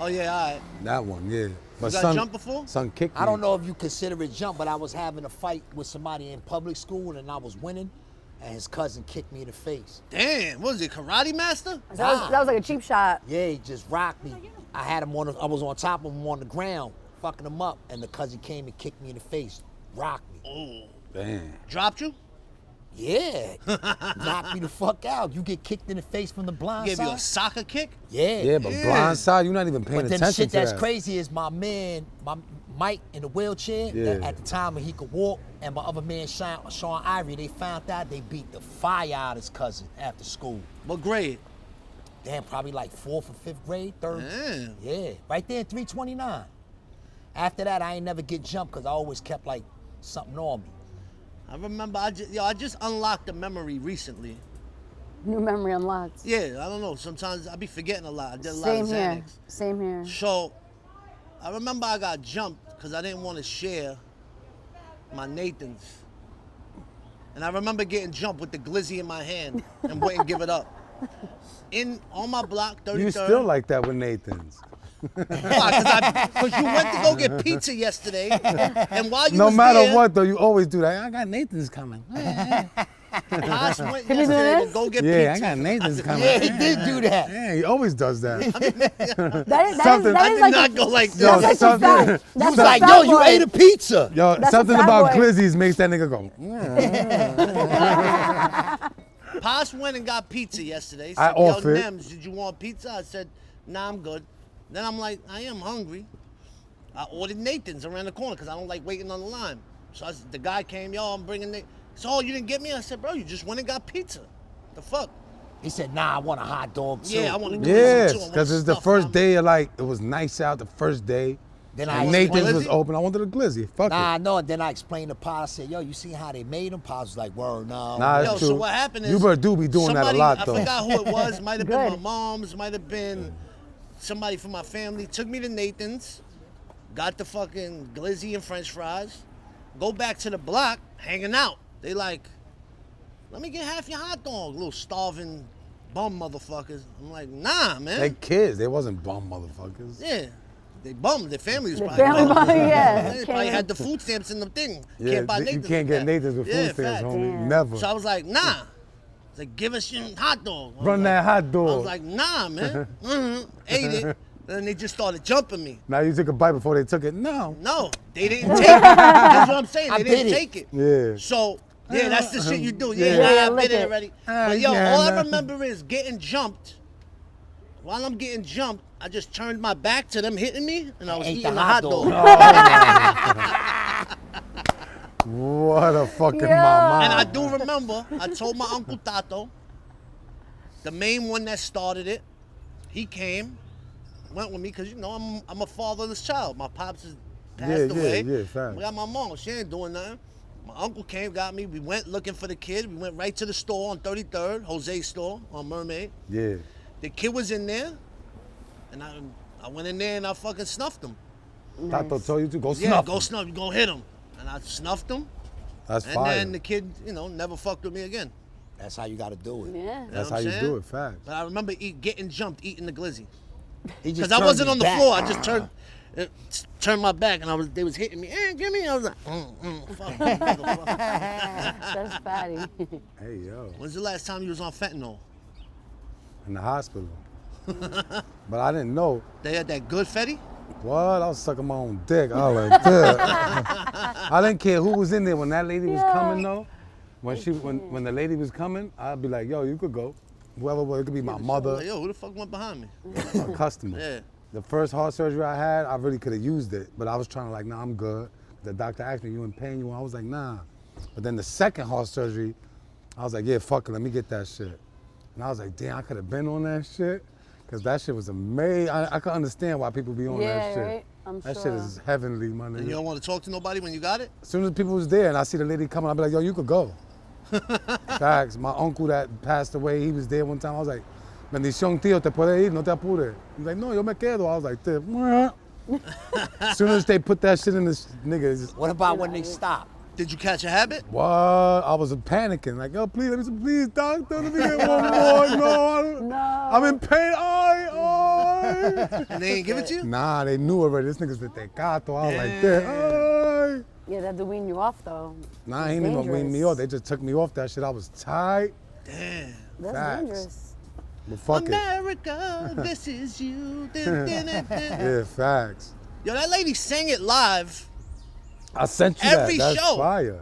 Oh, yeah, all right. That one, yeah. But You got jumped before? Son kicked me. I don't know if you consider it jump, but I was having a fight with somebody in public school and I was winning, and his cousin kicked me in the face. Damn, what was it, Karate Master? That was like a cheap shot. Yeah, he just rocked me. I had him I was on top of him on the ground, fucking him up, and the cousin came and kicked me in the face, rocked me. Oh. Damn. Dropped you? Yeah, knocked me the fuck out. You get kicked in the face from the blind Gave side. you a soccer kick? Yeah. Yeah, but blind side, you're not even paying But then attention the shit to that's that. crazy is my man, my Mike in the wheelchair, Yeah. at the time when he could walk, and my other man, Sean Ivory, they found out they beat the fire out of his cousin after school. What grade? Damn, probably like 4th or 5th grade, 3rd. Damn. Yeah, right there in 329. After that, I ain't never get jumped because I always kept like something on me. I remember, I just unlocked a memory recently. New memory unlocked. Yeah, I don't know. Sometimes I be forgetting a lot. I did a lot Same of here. Xanax. Same here. So, I remember I got jumped because I didn't want to share my Nathans. And I remember getting jumped with the glizzy in my hand and wouldn't give it up. On my block, 33rd. You still like that with Nathan's. Because you went to go get pizza yesterday, and while you No was matter there, what, though, you always do that. I got Nathan's coming. Haas went Can you do yesterday to this? go get Yeah, I pizza. got Nathan's coming. Yeah, he did do that. Yeah, he always does that. That I is did like not a, go like Yo, this. that's a fact. You That's was a like, fat yo, you boy. ate a pizza. Yo, That's a something fat about boy. glizzies makes that nigga go. Haas went and got pizza yesterday. I Said, yo, offered. Nems, did you want pizza? I said, nah, I'm good. Then I'm like, I am hungry. I ordered Nathan's around the corner because I don't like waiting on the line. So the guy came, yo, I'm bringing Nathan. So, oh, you didn't get me? I said, bro, you just went and got pizza. The fuck? He said, nah, I want a hot dog too. Yeah, I want to Yes, too. I want because it's the stuff, first I'm- day of like, it was nice out the first day. Then And I Nathan's explained- was open. I wanted a glizzy. Fuck Nah, it. no, and then I explained to Pa, I said, yo, you see how they made them? Pa was like, word, no. Nah, Yo, that's so true. what happened is You better do be doing that a somebody- lot, though. I forgot who it was. Might have been my Good. mom's. Might have been somebody from my family. Took me to Nathan's. Got the fucking glizzy and French fries. Go back to the block, hanging out. They like, let me get half your hot dog, little starving bum motherfuckers. I'm like, nah, man. They kids. They wasn't bum motherfuckers. Yeah. They bummed. Their family was The probably family bummed. bummed, yeah. They probably had the food stamps in the thing. Yeah, Can't buy you Nathan's can't with get that. Nathan's with food Yeah, stamps, facts. homie. Damn. Never. So I was like, nah. It's like, give us your hot dog. I was Run like- that hot I dog. was like, nah, man. Ate it. Then they just started jumping me. Now you took a bite before they took it. No. No, they didn't take it. That's what I'm saying. They didn't bit it. take it. Yeah. So, yeah, that's the shit you do. Yeah, Yeah. Yeah, I lick bit it it. already. But yo, yeah, all I nah. remember is getting jumped. While I'm getting jumped, I just turned my back to them hitting me, and I was Ate eating the a hot hot dog. What a fucking Yeah. And I mama. do remember, I told my Uncle Tato, the main one that started it, he came, went with me, because, you know, I'm a fatherless child. My pops has passed away. Yeah, facts. We got my mom. She ain't doing nothing. My uncle came, got me. We went looking for the kid. We went right to the store on 33rd, Jose's store on Mermaid. Yeah. The kid was in there, and I went in there and I fucking snuffed him. Tato told you to go Yeah, snuff. go snuff. You go hit him. And I snuffed him. That's And fire. then the kid, you know, never fucked with me again. That's how you got to do it. Yeah. You know That's what how I'm you saying? do it, facts. But I remember getting jumped, eating the glizzy. He just Because I turned wasn't his on the back. floor. I just turned my back, and they was hitting me. Give me. I was like, fuck. motherfucker. That's fatty. Hey, yo. When's the last time you was on fentanyl? In the hospital. But I didn't know. They had that good Fetty? What? I was sucking my own dick. I was like, "Duh." I didn't care who was in there when that lady was coming though. When the lady was coming, I'd be like, yo, you could go. Whoever, it could be my Like, mother, yo, who the fuck went behind me? a customer. Yeah. The first heart surgery I had, I really could have used it, but I was trying to like, nah, I'm good. The doctor asked me, you in pain? I was like, nah. But then the second heart surgery, I was like, yeah, fuck it, let me get that shit. And I was like, damn, I could have been on that shit. Cause that shit was amazing. I could understand why people be on that Yeah, shit. right? I'm That sure. shit is heavenly, my And nigga. you don't want to talk to nobody when you got it? As soon as people was there and I see the lady coming, I'd be like, yo, you could go. Facts. My uncle that passed away, he was there one time. I was like, bendición, tío, te puede ir, no te apures. He's like, no, yo me quedo. I was like, "Tío, mwah." As soon as they put that shit in this nigga, it's just, What about when they stop? Did you catch a habit? what? I was panicking. Like, yo, please, let me, please, doctor, let me get one more. No, No. I'm in pain. Ay. And they ain't give it to you? Nah, they knew already. This nigga's the tecato. I was like, that. Ay. Yeah, they have to wean you off though. Nah, It's he ain't even gonna wean me dangerous. off. They just took me off that shit. I was tight. Damn. That's Facts. dangerous. But fuck it. America, this is you. Dun, dun, dun, dun. Yeah, facts. Yo, that lady sang it live. I sent you Every that. That's show. fire.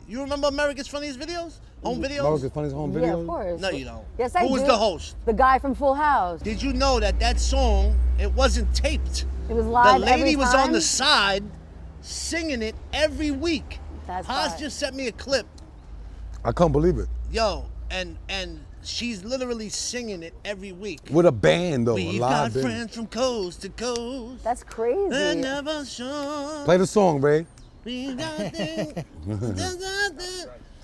You remember America's Funniest Videos? Home videos? America's Funniest Home Yeah, Videos? of course. No, you don't. Yes, I Who was do. the host? The guy from Full House. Did you know that song, it wasn't taped? It was The live lady every was time? on the side singing it every week. That's Haas fire. just sent me a clip. I couldn't believe it. Yo, and she's literally singing it every week. With a band though, a We've live got band. friends from coast to coast. That's crazy. And never sure. Play the song, Ray. We got things.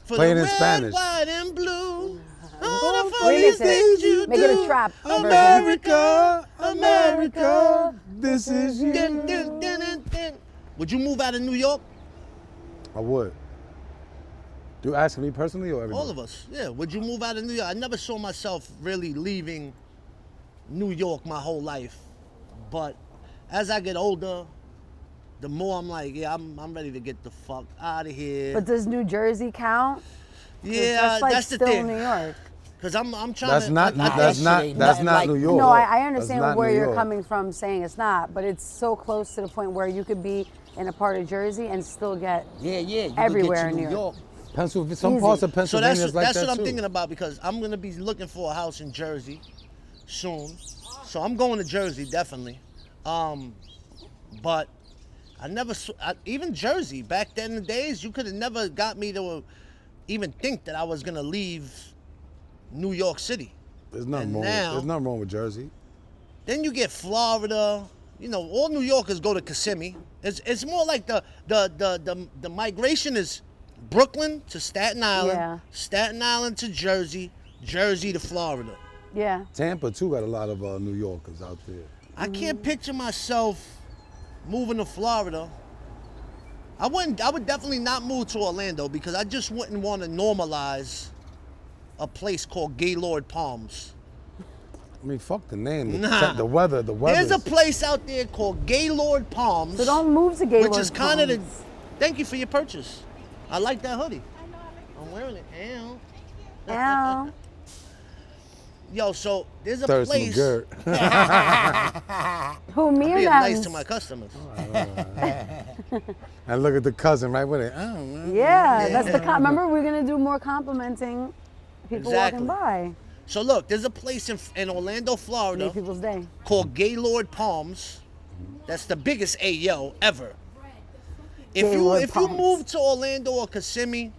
For Play it the in red, Spanish. white, and blue. All the Remix funniest it. things you Make do. it a trap version. America, America, this is you. Dun, dun, dun, dun, dun. Would you move out of New York? I would. You asking me personally or everybody? All of us. Yeah. Would you move out of New York? I never saw myself really leaving New York my whole life. But as I get older, the more I'm like, yeah, I'm ready to get the fuck out of here. But does New Jersey count? 'Cause Yeah, that's like that's the still thing. New York. Cause I'm trying That's to. not. I- That's that not. shit ain't That's nothing not like- New York. No, I That's understand not where New you're York. coming from saying it's not, but it's so close to the point where you could be in a part of Jersey and still get Yeah, yeah. You Everywhere could in get New to York. Pennsylvania. Some Easy. parts of So Pennsylvania that's is like that's that what I'm too. thinking about because I'm gonna be looking for a house in Jersey soon. So I'm going to Jersey definitely. But I never even Jersey back then in the days you could have never got me to even think that I was gonna leave New York City. There's nothing And wrong. now- There's nothing wrong with Jersey. Then you get Florida. You know, all New Yorkers go to Kissimmee. It's more like the migration is Brooklyn to Staten Island, Yeah. Staten Island to Jersey, Jersey to Florida. yeah. Tampa too got a lot of New Yorkers out there. I can't picture myself moving to Florida. I would definitely not move to Orlando because I just wouldn't want to normalize a place called Gaylord Palms. I mean, fuck the name. Nah. The weather. There's a place out there called Gaylord Palms. So don't move to Gaylord Which is kind of the. Palms. Thank you for your purchase. I like that hoodie. I'm wearing it. Ow. Ow. Yo, so there's a Thirst place. McGirt. Who, me or Being them? nice to my customers. And look at the cousin right with it. Oh, man. Yeah, that's the. Remember, we're gonna do more complimenting people Exactly. walking by. So look, there's a place in Orlando, Florida, Make people's day. called Gaylord Palms. That's the biggest AO ever. If Gaylord you Palms. move to Orlando or Kissimmee,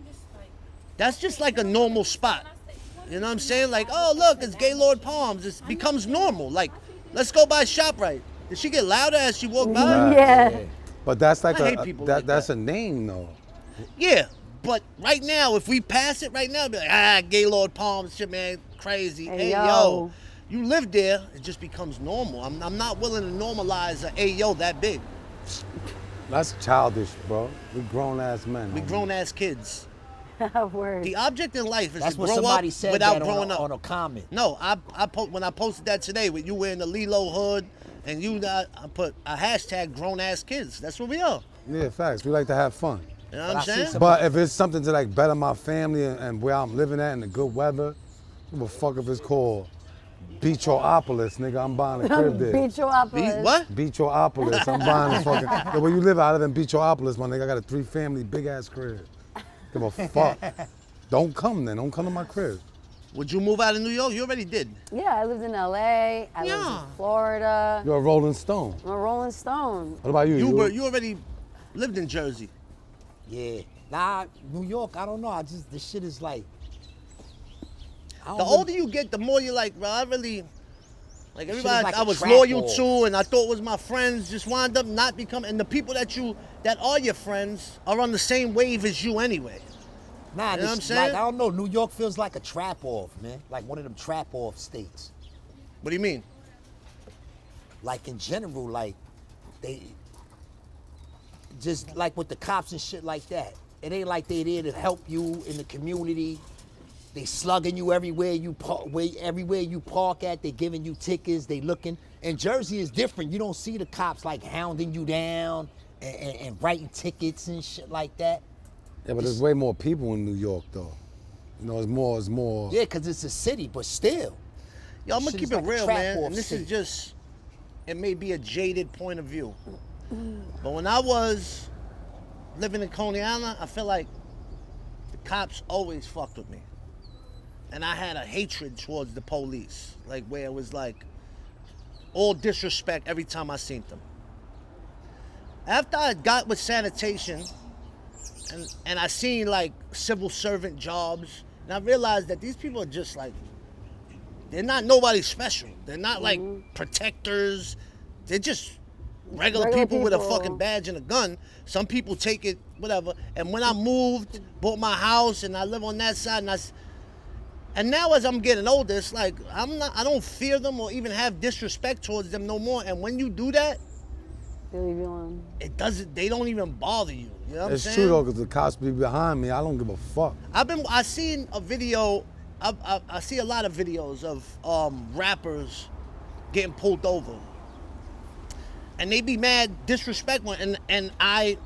that's just like a normal spot. You know what I'm saying? Like, oh look, it's Gaylord Palms. It becomes normal. Like, let's go by ShopRite. Did she get louder as she walked by? Yeah. But that's like I hate people like that's that. a name though. Yeah, but right now, if we pass it right now, be like, Gaylord Palms, shit, man, crazy. Hey, Yo, yo. you live there, it just becomes normal. I'm not willing to normalize an AO that big. That's childish, bro. We grown ass men. We homie. grown ass kids. Word. The object in life is That's to what grow somebody up said without that growing up. on a comment. No, when I posted that today with you wearing the Lilo hood and I put a hashtag grown ass kids. That's what we are. Yeah, facts. We like to have fun. You know what But I I'm see saying? some- But if it's something to like better my family and where I'm living at and the good weather, give a fuck if it's called Beachopolis, nigga. I'm buying a crib there. Beachopolis. What? Beachopolis. I'm buying a fucking. Yo, where you live? I live in Beachopolis, my nigga. I got a 3-family big ass crib. Give a fuck. Don't come then. Don't come to my crib. Would you move out of New York? You already did. Yeah, I lived in LA. I lived Yeah. in Florida. You're a Rolling Stone. I'm a Rolling Stone. What about you? You already lived in Jersey. Yeah. Nah, New York, I don't know. This shit is like. I don't The really- older you get, the more you're like, bro, I really, like Shit is everybody like I a was trap loyal ball. to and I thought was my friends just wind up not becoming, and the people that are your friends are on the same wave as you anyway. Nah, You know what I'm this, saying? like, I don't know. New York feels like a trap off, man. Like one of them trap off states. What do you mean? Like in general, like they just like with the cops and shit like that. It ain't like they there to help you in the community. They slugging you everywhere you park at. They giving you tickets. They looking. And Jersey is different. You don't see the cops like hounding you down and writing tickets and shit like that. Yeah, but there's way more people in New York though. You know, it's more. Yeah, because it's a city, but still. Yo, I'm gonna Shit keep is it like a real, trap man. off And this is state. just, it may be a jaded point of view. But when I was living in Coney Island, I feel like the cops always fucked with me. And I had a hatred towards the police, like where it was like all disrespect every time I seen them. After I got with sanitation and I seen like civil servant jobs, and I realized that these people are just like, they're not nobody special. They're not like protectors. They're just regular people with a people. fucking badge and a gun. Some people take it, whatever. And when I moved, bought my house, and I live on that side, and now as I'm getting older, it's like I don't fear them or even have disrespect towards them no more. And when you do that, They leave you alone. they don't even bother you. You know what I'm It's saying? true though, because the cops be behind me. I don't give a fuck. I seen a video. I see a lot of videos of rappers getting pulled over, and they be mad, disrespectful, and I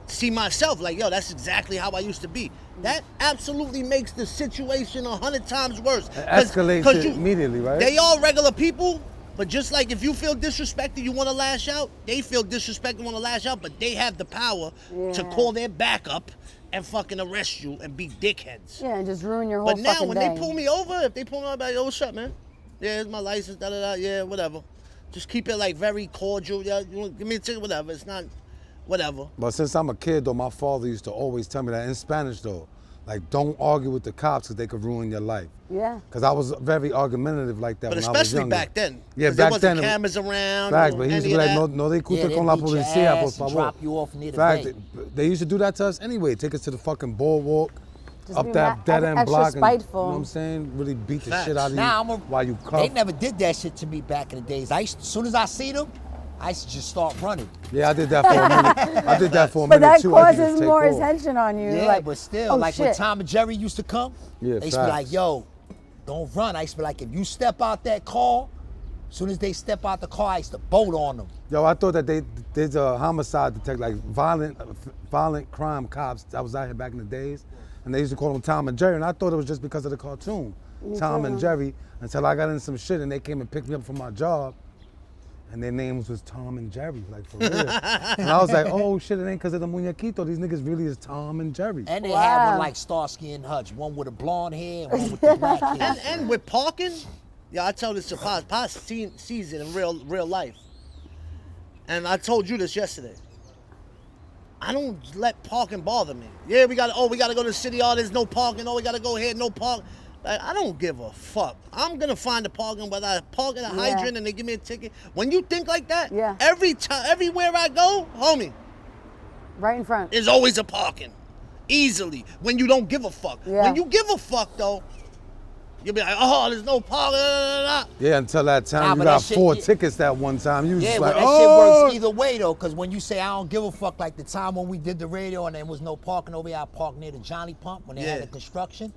see myself like, yo, that's exactly how I used to be. That absolutely makes the situation 100 times worse. It escalates it immediately, right? They all regular people, but just like if you feel disrespected, you want to lash out. They feel disrespected, want to lash out, but they have the power to Yeah. call their backup and fucking arrest you and be dickheads. Yeah, and just ruin your whole But now, fucking when day. they pull me over, if they pull me over, like, yo, what's up, man? Yeah, here's my license, da-da-da, yeah, whatever. Just keep it, like, very cordial. Yeah, you want, give me a ticket, whatever. It's not, whatever. But since I'm a kid though, my father used to always tell me that in Spanish though, like don't argue with the cops because they could ruin your life. Yeah. Because I was very argumentative like that But when I was especially younger. back then. Yeah, 'cause there back wasn't then. cameras around. Facts, or but he used to any be of like, that. no discute Yeah, con they la beat your policía, por ass and favor. drop you off near the Facts, bank. they used to do that to us anyway. Take us to the fucking boardwalk, Just up be that dead end extra block, and, you know spiteful. what I'm saying? Really beat the Facts. shit out of you Now while you they cuffed. never did that shit to me back in the days. As soon as I see them, I used to just start running. Yeah, I did that for a minute. I did that for a But minute that too. I used to causes just take more off. attention on you. Yeah, like, but still, oh, like shit. when Tom and Jerry used to come, Yeah, they used to be like, facts. yo, don't run. I used to be like, if you step out that car, as soon as they step out the car, I used to bolt on them. Yo, I thought that there's a homicide detective, like violent crime cops that was out here back in the days, and they used to call them Tom and Jerry, and I thought it was just because of the cartoon, Tom and Jerry, until I got in some shit and they came and picked me up from my job, and their names was Tom and Jerry, like for real. And I was like, oh shit, it ain't because of the muñequito. These niggas really is Tom and Jerry. And they had one like Starsky and Hutch, one with a blonde hair and one with the black hair. And with parking, yeah, I tell this to Paz. Paz sees it in real life. And I told you this yesterday. I don't let parking bother me. Yeah, we gotta go to the city. Oh, there's no parking. Oh, we gotta go here, no park. Like, I don't give a fuck. I'm gonna find the parking, whether I park at a hydrant and they give me a ticket. When you think like that, everywhere I go, homie, right in front, there's always a parking. Easily. When you don't give a fuck. Yeah. When you give a fuck though, you'll be like, oh, there's no parking. Yeah, until that time you got 4 tickets that one time. You was Yeah, just but like, that shit works either way though, because when you say I don't give a fuck, like the time when we did the radio and there was no parking over here, I parked near the Johnny Pump when they had the construction,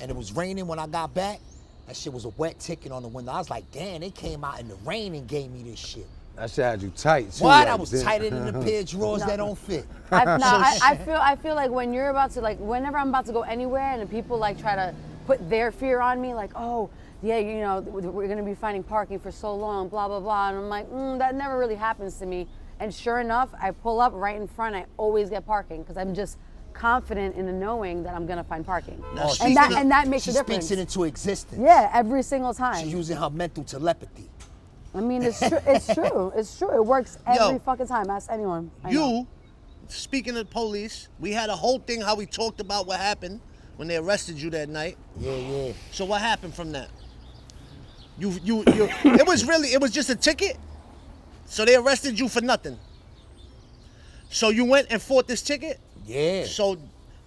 and it was raining when I got back. That shit was a wet ticket on the window. I was like, damn, they came out in the rain and gave me this shit. That shit had you tight too. What? Like I was this. tighter than the pair of drawers that don't fit. I feel like when you're about to, like, whenever I'm about to go anywhere and the people like try to put their fear on me, like, oh, yeah, you know, we're gonna be finding parking for so long, blah, blah, blah. And I'm like, that never really happens to me. And sure enough, I pull up right in front, I always get parking because I'm just confident in the knowing that I'm gonna find parking. And that makes a difference. She speaks it into existence. Yeah, every single time. She's using her mental telepathy. I mean, it's true. It's true. It's true. It works every fucking time. Ask anyone. Speaking of the police, we had a whole thing how we talked about what happened when they arrested you that night. Yeah. So what happened from that? It was just a ticket. So they arrested you for nothing. So you went and fought this ticket? Yeah. So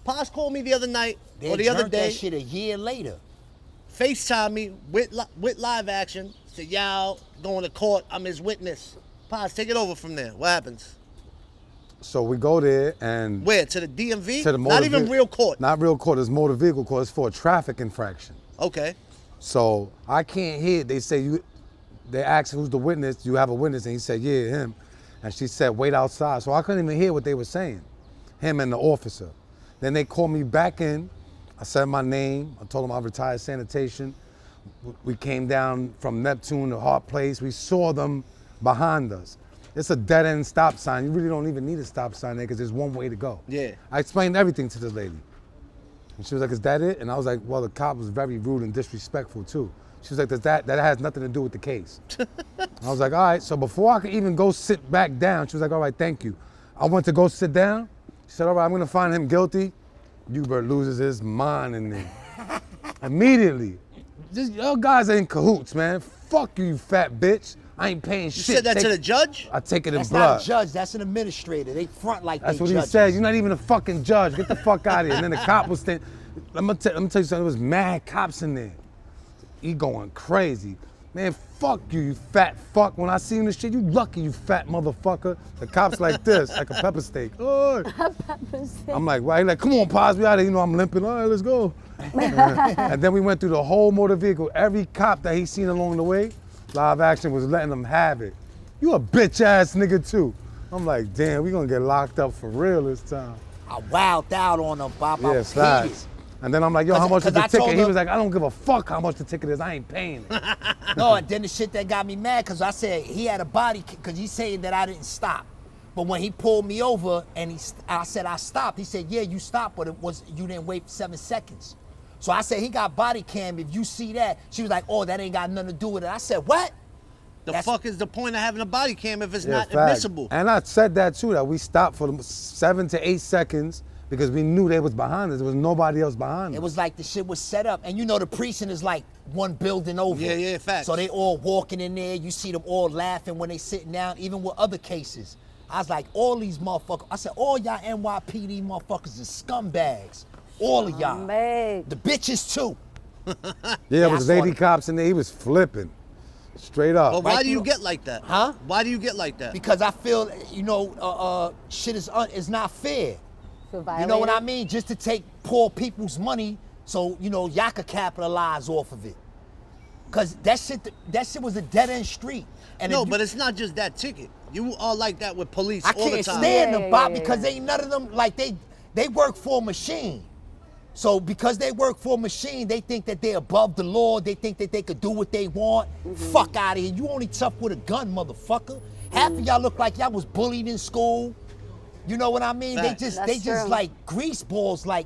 Paz called me the other night or the They other turned day. that shit a year later. FaceTime me with live action. Said, y'all going to court. I'm his witness. Paz, take it over from there. What happens? So we go there and... Where? To the DMV? To the motor Not even real court. Not real court. It's motor vehicle court. It's for a traffic infraction. Okay. So I can't hear. They say they asked who's the witness. Do you have a witness? And he said, yeah, him. And she said, wait outside. So I couldn't even hear what they were saying. Him and the officer. Then they called me back in. I said my name. I told them I retired sanitation. We came down from Neptune to Hart Place. We saw them behind us. It's a dead-end stop sign. You really don't even need a stop sign there because there's one way to go. Yeah. I explained everything to the lady. And she was like, is that it? And I was like, well, the cop was very rude and disrespectful too. She was like, that has nothing to do with the case. I was like, all right. So before I could even go sit back down, she was like, all right, thank you. I went to go sit down. She said, all right, I'm gonna find him guilty. Hubert loses his mind in there. Immediately. Just, y'all guys ain't cahoots, man. Fuck you, you fat bitch. I ain't paying shit. You said that to the judge? I take it in blood. That's not a judge, that's an administrator. They front like That's they what judges. he said. You're not even a fucking judge. Get the fuck out of here. And then the cop was standing. Let me tell you something. There was mad cops in there. He going crazy. Man, fuck you, you fat fuck. When I see this shit, you lucky, you fat motherfucker. The cop's like this, like a pepper steak. Oh. I'm like, why? He like, come on, Paz, we out of here. You know I'm limping. All right, let's go. And then we went through the whole motor vehicle. Every cop that he seen along the way, live action was letting them have it. You a bitch ass nigga too. I'm like, damn, we gonna get locked up for real this time. I wowed out on them, Bob. Yeah, facts. And then I'm like, yo, how much is the ticket? He was like, I don't give a fuck how much the ticket is. I ain't paying it. No, and then the shit that got me mad, because I said he had a body, because he's saying that I didn't stop. But when he pulled me over and I said I stopped, he said, yeah, you stopped, but you didn't wait 7 seconds. So I said, he got body cam. If you see that, she was like, oh, that ain't got nothing to do with it. I said, what? The fuck is the point of having a body cam if it's not admissible? And I said that too, that we stopped for 7 to 8 seconds because we knew they was behind us. There was nobody else behind us. It was like the shit was set up. And you know the precinct is like one building over. Yeah, facts. So they all walking in there. You see them all laughing when they sitting down, even with other cases. I was like, all these motherfuckers. I said, all y'all NYPD motherfuckers is scumbags. All of y'all. The bitches too. Yeah, it was 80 cops in there. He was flipping. Straight up. But why do you get like that? Huh? Why do you get like that? Because I feel, you know, shit is not fair. You know what I mean? Just to take poor people's money so, you know, y'all could capitalize off of it. Cause that shit was a dead end street. And No, if you- but it's not just that ticket. You are like that with police I all the can't time. stand Yeah, them, yeah, Bob, yeah, because yeah. ain't none of them like they work for a machine. So because they work for a machine, they think that they're above the law. They think that they could do what they want. Fuck out of here. You only tough with a gun, motherfucker. Half of y'all look like y'all was bullied in school. You know what I mean? Facts. They That's just true. like grease balls. Like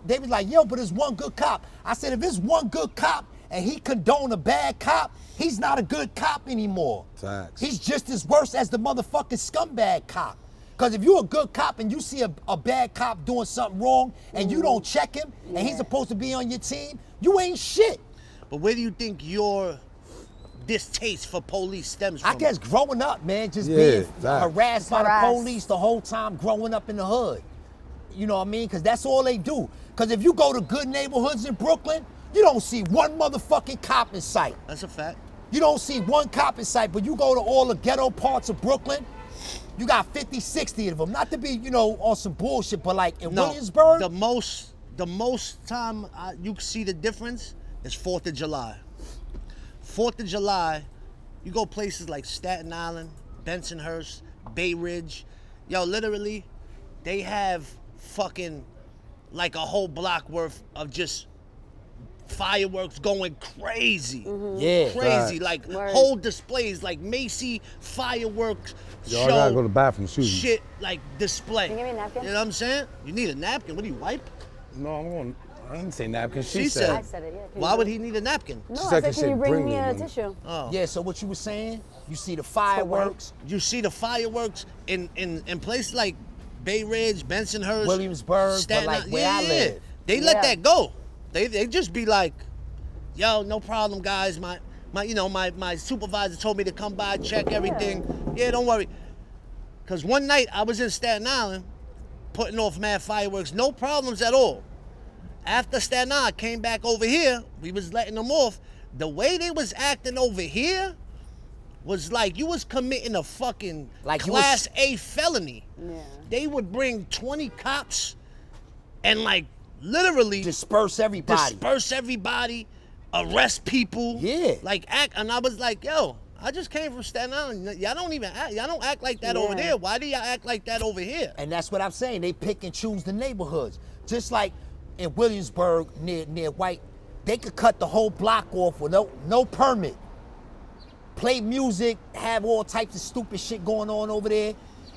they was like, yo, but it's one good cop. I said, if it's one good cop and he condone a bad cop, he's not a good cop anymore. Facts. He's just as worse as the motherfucking scumbag cop. Because if you're a good cop and you see a bad cop doing something wrong and you don't check him and he's Yeah. supposed to be on your team, you ain't shit. But where do you think your distaste for police stems from? I guess growing up, man, just Yeah, being facts. harassed by the Harassed. police the whole time growing up in the hood. You know what I mean? Because that's all they do. Because if you go to good neighborhoods in Brooklyn, you don't see one motherfucking cop in sight. That's a fact. You don't see one cop in sight, but you go to all the ghetto parts of Brooklyn, you got 50, 60 of them. Not to be, on some bullshit, but like in Williamsburg, The most time you see the difference is 4th of July. 4th of July, you go places like Staten Island, Bensonhurst, Bay Ridge. Yo, literally, they have fucking like a whole block worth of just fireworks going crazy. Yeah. Crazy. Facts. Like Word. whole displays, like Macy fireworks Yo, I show. gotta go to the bathroom, excuse me. Shit like display. Can you give me a napkin? You know what I'm saying? You need a napkin. What do you wipe? No, I'm going. I didn't say napkin. She, She said. I said it, yeah. Can Why you would bring- he need a napkin? No, She's I like, said, she can you said, bring bring me me a one. tissue? Oh. yeah, so what you were saying, you see the fireworks, You see the fireworks in places like Bay Ridge, Bensonhurst, Williamsburg, but Staten like Island. where I live. They let Yeah. that go. They just be like, yo, no problem, guys. My supervisor told me to come by, check everything. Yeah, don't worry. Cause one night I was in Staten Island, putting off mad fireworks, no problems at all. After Staten Island, I came back over here. We was letting them off. The way they was acting over here was like you was committing a fucking Like you was- class A felony. Yeah. They would bring 20 cops and like literally disperse everybody. disperse everybody, arrest people. Yeah. Like act, and I was like, yo, I just came from Staten Island. Y'all don't even act. Y'all don't act like that over Yeah. there. Why do y'all act like that over here? And that's what I'm saying. They pick and choose the neighborhoods. Just like in Williamsburg near White, they could cut the whole block off with no permit. Play music, have all types of stupid shit going on over there.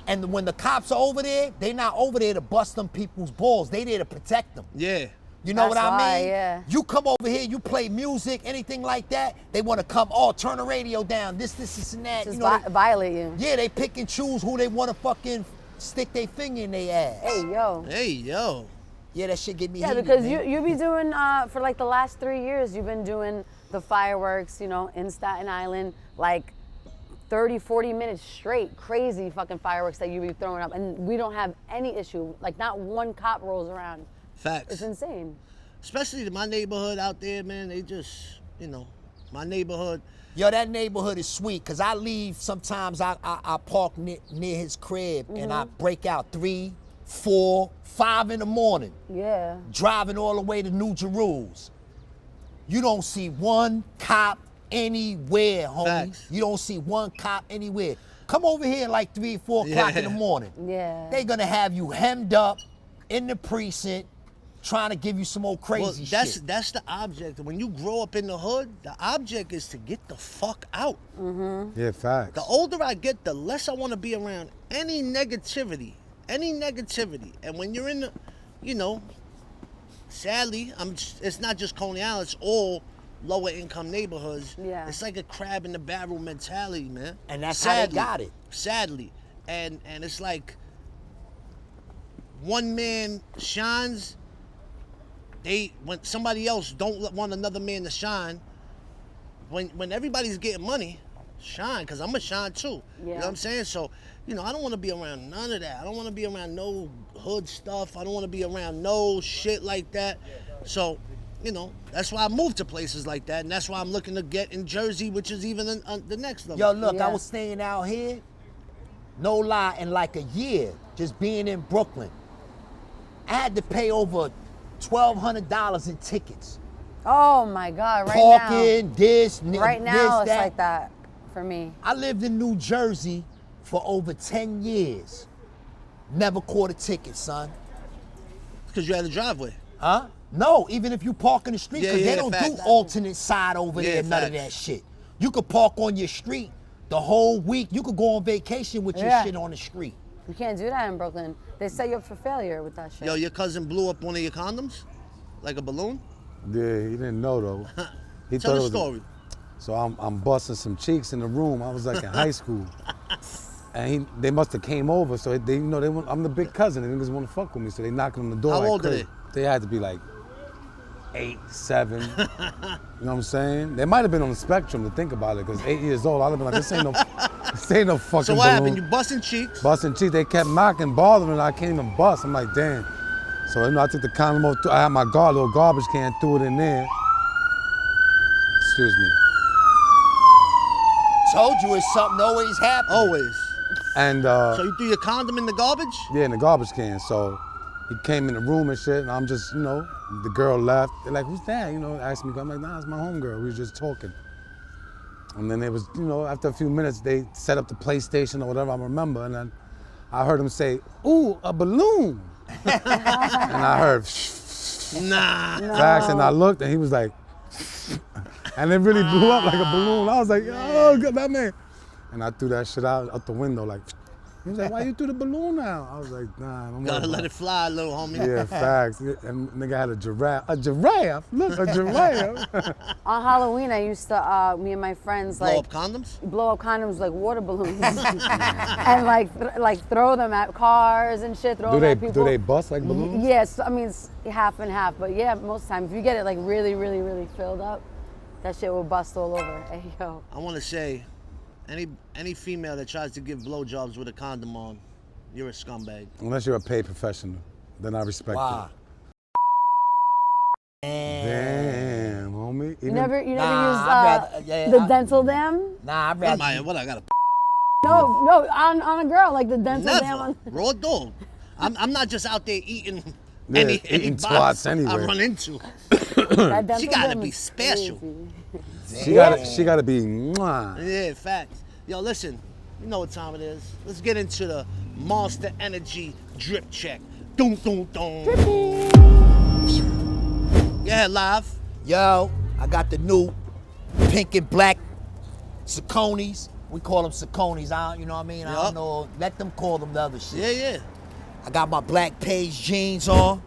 And when the cops are over there, they not over there to bust them people's balls. They there to protect them. Yeah. You know That's what I why, mean? yeah. You come over here, you play music, anything like that, they want to come, turn the radio down, this, and that. Just you know, violate you. yeah, they pick and choose who they want to fucking stick their finger in their ass. Hey, yo. Hey, yo. Yeah, that shit get me Yeah, heated, because man. you be doing, for like the last 3 years, you've been doing the fireworks, in Staten Island, like 30, 40 minutes straight, crazy fucking fireworks that you be throwing up. And we don't have any issue. Like not one cop rolls around. Facts. It's insane. Especially my neighborhood out there, man. They just, my neighborhood. Yo, that neighborhood is sweet, because I leave, sometimes I park near his crib, and I break out 3, 4, 5 in the morning, Yeah. driving all the way to New Jerusalem. You don't see one cop anywhere, homie. Facts. You don't see one cop anywhere. Come over here like 3, 4 o'clock in the morning. Yeah. They gonna have you hemmed up in the precinct, trying to give you some old crazy Well, shit. that's the object. When you grow up in the hood, the object is to get the fuck out. Yeah, facts. The older I get, the less I want to be around any negativity. And when you're in the, sadly, it's not just Coney Island, it's all lower income neighborhoods. Yeah. It's like a crab in the barrel mentality, man. And that's how they got it. Sadly. And it's like one man shines, when somebody else don't want another man to shine, when everybody's getting money, shine, because I'm going to shine too. You know Yeah. what I'm saying? So, I don't want to be around none of that. I don't want to be around no hood stuff. I don't want to be around no shit like that. So, that's why I moved to places like that, and that's why I'm looking to get in Jersey, which is even the next level. Yo, look, I Yeah. was staying out here, no lie, in like a year, just being in Brooklyn. I had to pay over $1,200 in tickets. Oh my God! Right Parking, now, right now it's that. like that for me. I lived in New Jersey for over 10 years. Never caught a ticket, son. Because you had a driveway. Huh? No, even if you park in the street, because they don't facts. do alternate side over Yeah, there, none of facts. that shit. You could park on your street the whole week. You could go on vacation with your Yeah. shit on the street. You can't do that in Brooklyn. They set you up for failure with that shit. Yo, your cousin blew up one of your condoms? Like a balloon? Yeah, he didn't know though. He Tell thought the it was story. So I'm busting some cheeks in the room. I was like in high school, and they must have came over. So they, you know, I'm the big cousin. They niggas want to fuck with me, so they knocking on the door. How like old are crazy. They had to be like 8, 7. You know what I'm saying? They might have been on the spectrum to think about it, because 8 years old, I'd have been like, this ain't no fucking So what balloon. happened? You busting cheeks? Busting cheeks. They kept knocking, bothering. I can't even bust. I'm like, damn. So you know, I took the condom off. I had my little garbage can, threw it in there. Excuse me. Told you it's something always happens. Always. And So you threw your condom in the garbage? yeah, in the garbage can. So he came in the room and shit, and I'm just, you know, the girl left. They're like, who's that? You know, asked me. I'm like, nah, it's my homegirl. We was just talking. And then it was, you know, after a few minutes, they set up the PlayStation or whatever, I remember. And then I heard him say, ooh, a balloon. And I heard, Nah. facts, and I looked, and he was like, and it really blew up like a balloon. I was like, oh, good, that man. And I threw that shit out the window, like, he was like, why you threw the balloon out? I was like, nah, don't Gotta worry let about it fly, little homie. Yeah, facts. And nigga had a giraffe. A giraffe? Look, a giraffe. On Halloween, I used to, me and my friends, Blow like, up condoms? blow up condoms like water balloons, and like throw them at cars and shit. Throw do them at people. they bust like balloons? Yes, I mean it's half and half, but yeah, most of the time if you get it like really, really, really filled up, that shit will bust all over. Hey yo. I want to say, any female that tries to give blowjobs with a condom on, you're a scumbag. Unless you're a paid professional, then I respect Wow. it. Damn, homie. You never used I'd rather- the dental dam? Nah, I'd What am rather. I? What I got a No, on a girl like the dental dam. never On, raw dog. I'm not just out there eating Yeah, any eating box twats anywhere. I run into. that dental She gotta dam be is special. crazy. She gotta be mwah. Yeah, facts. Yo, listen, you know what time it is. Let's get into the Monster Energy drip check. Doom, doom, doom. Yeah, live. Yo, I got the new pink and black CONEYs. We call them CONEYs. You know what I mean? I Yup. don't know. Let them call them the other shit. Yeah, yeah. I got my black page jeans on.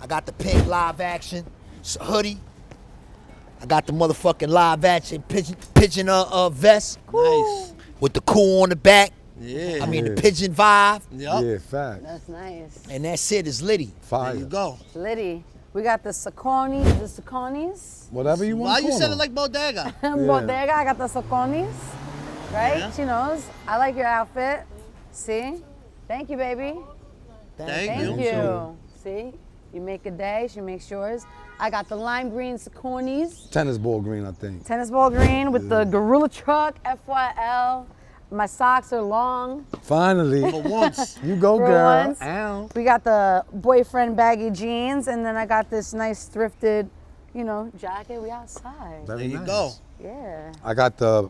I got the pink live action hoodie. I got the motherfucking live action pigeon vest Nice. with the cool on the back. Yeah. I mean Yeah. the pigeon vibe. Yup. Yeah, facts. That's nice. And that shit is litty. Fire. There you go. Liddy. We got the Sauconys. Whatever you want Why to you call said it them. like bodega? Bodega, I got the Sauconys. Right? Yeah. She knows. I like your outfit. See? Thank you, baby. Thank Thank you. you. See? You make a day, she makes yours. I got the lime green Sauconys. Tennis ball green, I think. Tennis ball green with the Gorilla Truck, FYL. My socks are long. Finally. For once. You go, For girl. once. Ow. We got the boyfriend baggy jeans, and then I got this nice thrifted, jacket. We outside. Very There you nice. go. Yeah. I got the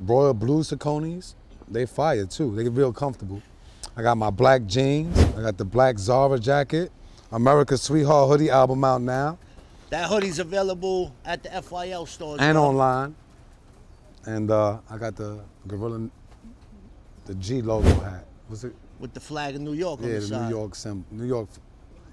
royal blue Sauconys. They fire too. They get real comfortable. I got my black jeans. I got the black Zara jacket. America's Sweetheart hoodie album out now That hoodie's available at the FYL stores. and bro. online. And I got the Gorilla, the G logo hat. What's it? With the flag of New York on Yeah, the the side. New York symbol. New York.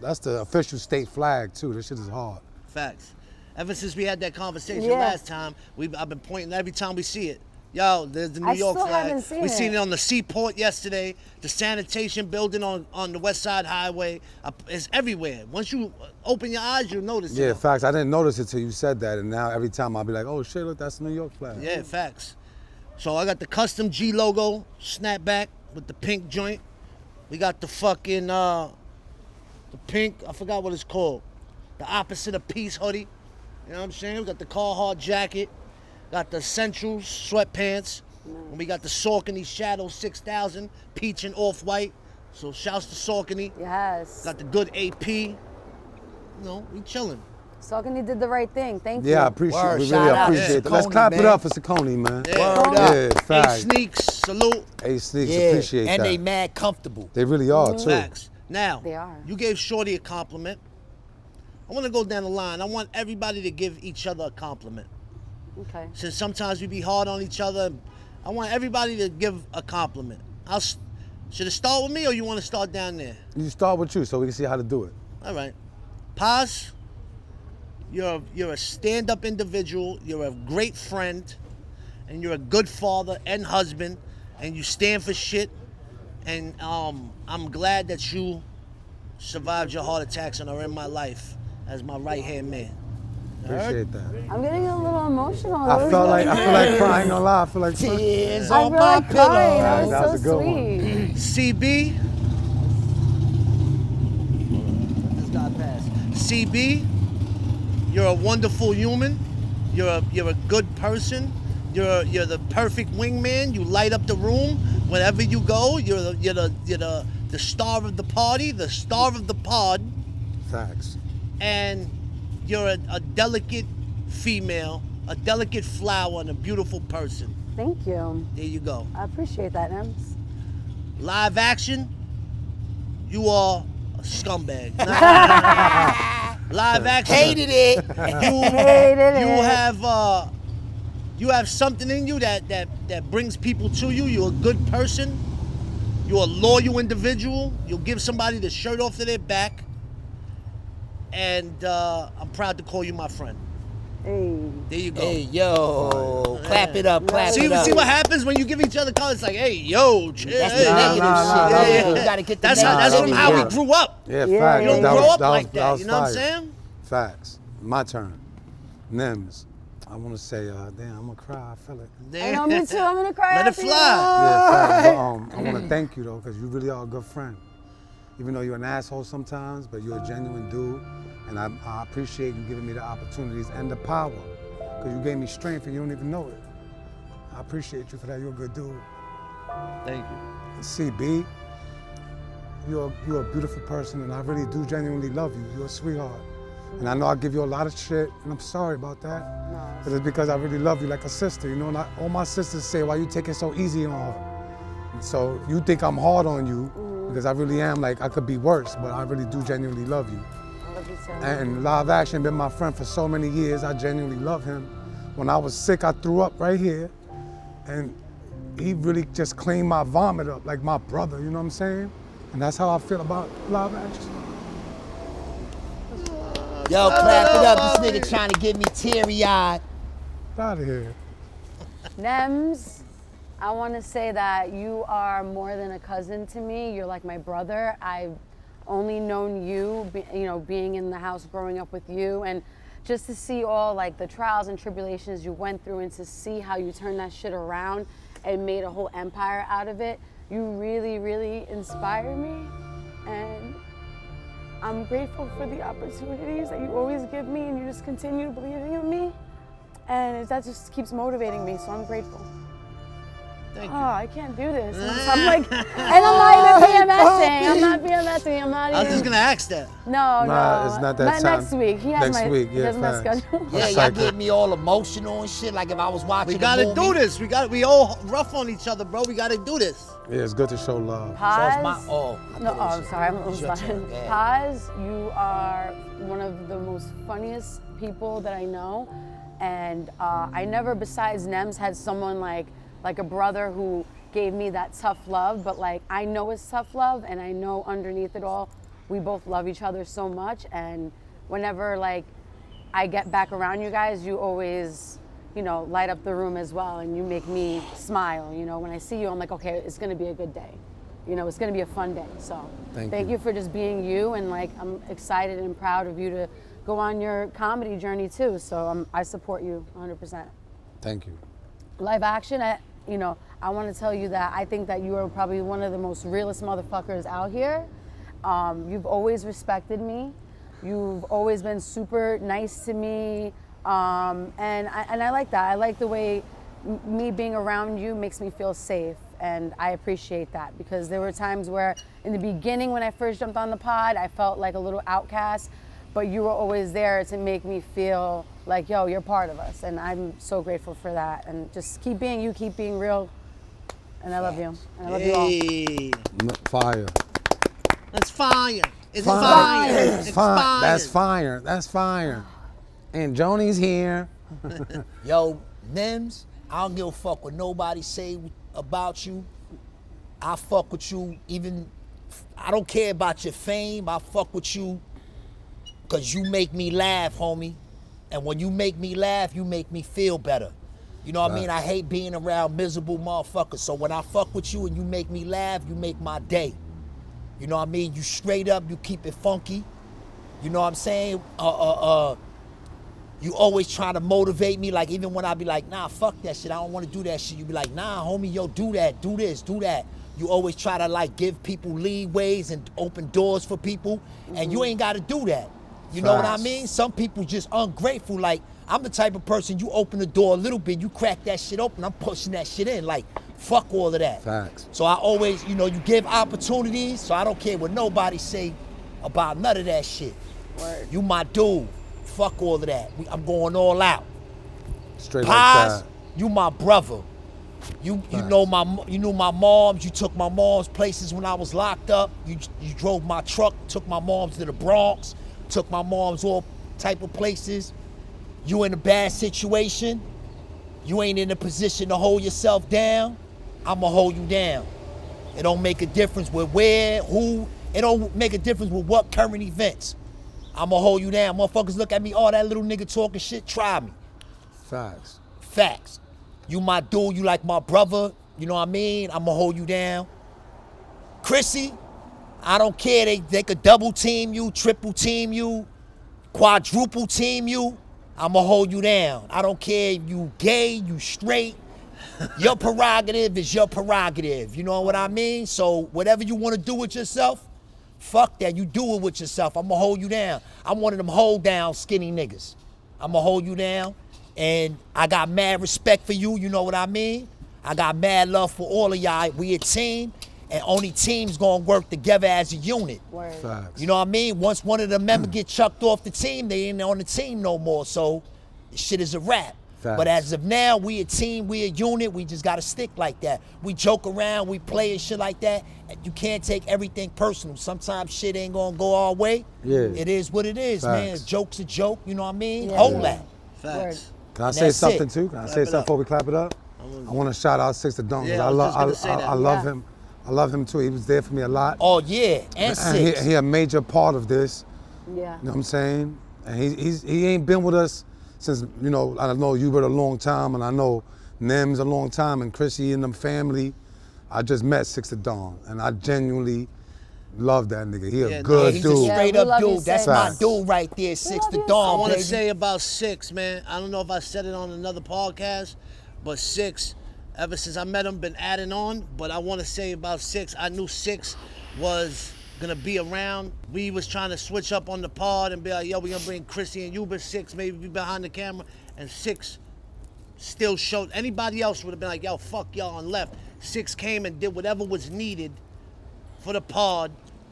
That's the official state flag too. This shit is hard. Facts. Ever since we had that conversation Yeah. last time, I've been pointing every time we see it. Yo, there's the New I York still flag. haven't seen We seen it. it on the seaport yesterday. The sanitation building on the West Side Highway. It's everywhere. Once you open your eyes, you'll notice Yeah, it. facts. I didn't notice it till you said that, and now every time I'll be like, oh shit, look, that's the New York flag. Yeah, facts. So I got the custom G logo snapback with the pink joint. We got the fucking the pink, I forgot what it's called. The opposite of peace hoodie. You know what I'm saying? We got the Carhartt jacket. Got the Essentials sweatpants. And we got the Saucony Shadow 6000 peach and off-white. So shouts to Saucony. Yes. Got the good AP. You know, we chilling. Saucony did the right thing. Thank you. Yeah, I appreciate Word, it. We shout really out to appreciate it. Let's CONEY, clap it man. up for CONEY, man. Yeah. Word up. Yeah, Hey, facts. Sneaks, salute. Hey, Sneaks, Yeah, appreciate and that. they mad comfortable. They really are, too. Facts. Now, They are. you gave Shorty a compliment. I want to go down the line. I want everybody to give each other a compliment. Okay. Since sometimes we be hard on each other, I want everybody to give a compliment. Should it start with me or you want to start down there? You start with you so we can see how to do it. All right. Paz, you're a stand-up individual. You're a great friend. And you're a good father and husband. And you stand for shit. And I'm glad that you survived your heart attacks and are in my life as my right-hand man. Appreciate that. I'm getting a little emotional. I feel like crying, no lie. I feel like crying. Tears I on feel my like crying. pillow. That That was was a so good one. sweet. CB. This guy passed. CB, you're a wonderful human. You're a good person. You're the perfect wingman. You light up the room wherever you go. You're the star of the party, the star of the pod, Facts. and you're a delicate female, a delicate flower, and a beautiful person. Thank you. There you go. I appreciate that, Nems. Live action, you are a scumbag. Live action, Hated it. you have something in you that brings people to you. You're a good person. You're a loyal individual. You'll give somebody the shirt off of their back. And I'm proud to call you my friend. Hey. There you go. Hey, yo. Clap it up, clap See it up. what happens when you give each other colors? It's like, hey, yo, chill. That's the hey. negative nah, shit. nah, You gotta get the That's negative from shit how we out. grew up. Yeah, Yeah, facts. You don't yeah, grow yeah. up like that. was You know what I'm fire. saying? Facts. My turn. Nems. I want to say, damn, I'm going to cry. I feel it. I know, me too. I'm going to cry. Let it after you. fly. Yeah, facts. But, I want to thank you, though, because you really are a good friend. Even though you're an asshole sometimes, but you're a genuine dude. And I appreciate you giving me the opportunities and the power. Because you gave me strength and you don't even know it. I appreciate you for that. You're a good dude. Thank you. CB, you're a beautiful person, and I really do genuinely love you. You're a sweetheart. And I know I give you a lot of shit, and I'm sorry about that. No. But it's because I really love you like a sister, you know? And all my sisters say, why you taking so easy on her? And so you think I'm hard on you, because I really am, like, I could be worse, but I really do genuinely love you. I love you too. And Live Action been my friend for so many years. I genuinely love him. When I was sick, I threw up right here, and he really just cleaned my vomit up like my brother, you know what I'm saying? And that's how I feel about Live Action. Yo, clap it up. This nigga trying to get me teary-eyed. Get out of here. Nems, I want to say that you are more than a cousin to me. You're like my brother. I've only known you, being in the house, growing up with you, and just to see all like the trials and tribulations you went through, and to see how you turned that shit around and made a whole empire out of it. You really, really inspire me, and I'm grateful for the opportunities that you always give me, and you just continue believing in me, and that just keeps motivating me, so I'm grateful. Thank Oh, you. I can't do this. I'm like, and I'm not even PMSing. I'm not PMSing. I'm not even. I was just gonna ask that. No, Nah, it's not that time. Next week. He has Next my, week, he yeah, has my facts. schedule. Yeah, y'all Psycho. get me all emotional and shit. Like if I was watching We gotta a movie. do this. We all rough on each other, bro. We gotta do this. Yeah, it's good to show love. So it's Paz. my I No, thought it oh, I'm was- sorry. I'm it's almost your done. turn. Yeah. Paz, you are one of the most funniest people that I know, and I never, besides Nems, had someone like a brother who gave me that tough love. But like, I know it's tough love, and I know underneath it all, we both love each other so much. And whenever like I get back around you guys, you always, light up the room as well, and you make me smile. When I see you, I'm like, okay, it's gonna be a good day. It's gonna be a fun day. So thank you for just being you, and like, I'm excited and proud of you to go on your comedy journey too. So I support you 100%. Thank you. Live action, I want to tell you that I think that you are probably one of the most realest motherfuckers out here. You've always respected me. You've always been super nice to me. And I like that. I like the way me being around you makes me feel safe. And I appreciate that, because there were times where in the beginning when I first jumped on the pod, I felt like a little outcast. but you were always there to make me feel like, yo, you're part of us. And I'm so grateful for that. And just keep being you, keep being real. And I love you. And I love you all. Hey, Fire. that's fire. It's Fire. fire. It's It's fire. fire. That's fire. That's fire. And Joni's here. Yo, Nems, I don't give a fuck what nobody say about you. I fuck with you even, I don't care about your fame. I fuck with you because you make me laugh, homie. And when you make me laugh, you make me feel better. You know what I mean? I hate being around miserable motherfuckers. So when I fuck with you and you make me laugh, you make my day. You know what I mean? You straight up, you keep it funky. You know what I'm saying? You always try to motivate me, like even when I be like, nah, fuck that shit, I don't want to do that shit. You be like, nah, homie, yo, do that, do this, do that. You always try to like give people leeways and open doors for people, and you ain't got to do that. You know what I mean? Some people just ungrateful. Like, I'm the type of person, you open the door a little bit, you crack that shit open, I'm pushing that shit in. Like, fuck all of that. Facts. So I always, you know, you give opportunities, so I don't care what nobody say about none of that shit. Word. You my dude. Fuck all of that. I'm going all out. Straight Pies, like that. you my brother. You knew my moms. You took my mom's places when I was locked up. You drove my truck, took my mom's to the Bronx, took my mom's all type of places. You in a bad situation. You ain't in a position to hold yourself down. I'ma hold you down. It don't make a difference with where, who. It don't make a difference with what current events. I'ma hold you down. Motherfuckers look at me, oh, that little nigga talking shit, try me. Facts. Facts. You my dude, you like my brother, you know what I mean? I'ma hold you down. Chrissy, I don't care, they could double team you, triple team you, quadruple team you, I'ma hold you down. I don't care if you gay, you straight. Your prerogative is your prerogative, you know what I mean? So whatever you wanna do with yourself, fuck that, you do it with yourself. I'ma hold you down. I'm one of them hold down skinny niggas. I'ma hold you down, and I got mad respect for you, you know what I mean? I got mad love for all of y'all. We a team, and only teams gonna work together as a unit. Word. Facts. You know what I mean? Once one of the members get chucked off the team, they ain't on the team no more, so this shit is a wrap. Facts. But as of now, we a team, we a unit, we just gotta stick like that. We joke around, we play and shit like that. You can't take everything personal. Sometimes shit ain't gonna go our way. Yeah. It is what it is, man. Facts. A joke's a joke, you know what I mean? Yeah. Hold Yeah. that. Facts. Can I And say that's something it. too? Can I Clap say it something up. before we clap it up? I want to shout out Six the Don. Yeah, I was just gonna say that. I love Yeah. him. I love him too. He was there for me a lot. Oh yeah, and six. He a major part of this. Yeah. You know what I'm saying? And he ain't been with us since, you know, I know you were a long time, and I know Nems a long time, and Chrissy and them family. I just met Six the Dawn, and I genuinely love that nigga. He a Yeah, good He's dude. a straight we up love you, dude. That's Six. my Facts. dude right there, Six love the you, Dawn. I want to baby. say about Six, man. I don't know if I said it on another podcast, but Six, ever since I met him, been adding on. But I want to say about Six, I knew Six was gonna be around. We was trying to switch up on the pod and be like, yo, we gonna bring Chrissy and you, but Six maybe be behind the camera. And Six still showed. Anybody else would have been like, yo, fuck y'all, and left. Six came and did whatever was needed for the pod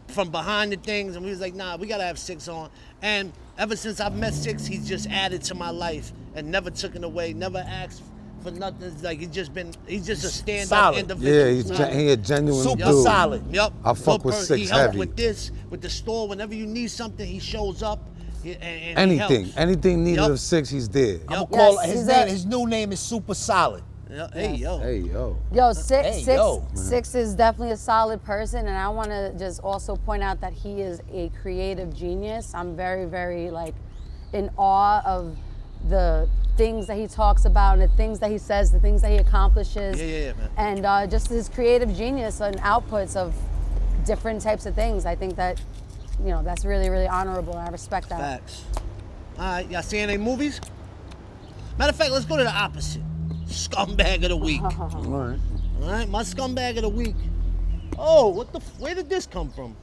from behind the things, and we was like, nah, we gotta have Six on. And ever since I've met Six, he's just added to my life and never took it away, never asked for nothing. It's like he's just a stand-up Solid. individual. Yeah, he a genuine Super dude. solid. Yep. I fuck Good with person. Six He helped heavy. with this, with the store. Whenever you need something, he shows up. And Anything, he helps. anything needed Yup. of Six, he's there. I'm Yup. gonna call Yes, his he's name. a- His new name is Super Solid. Yeah, hey, yo. Hey, yo. Yo, Six, Hey, Six, yo. Six is definitely a solid person, and I want to just also point out that he is a creative genius. I'm very, very like in awe of the things that he talks about and the things that he says, the things that he accomplishes, Yeah, man. and just his creative genius and outputs of different types of things. I think that, you know, that's really, really honorable, and I respect that. Facts. All right, y'all see any movies? Matter of fact, let's go to the opposite. Scumbag of the week. All right. All right, my scumbag of the week. Oh, where did this come from?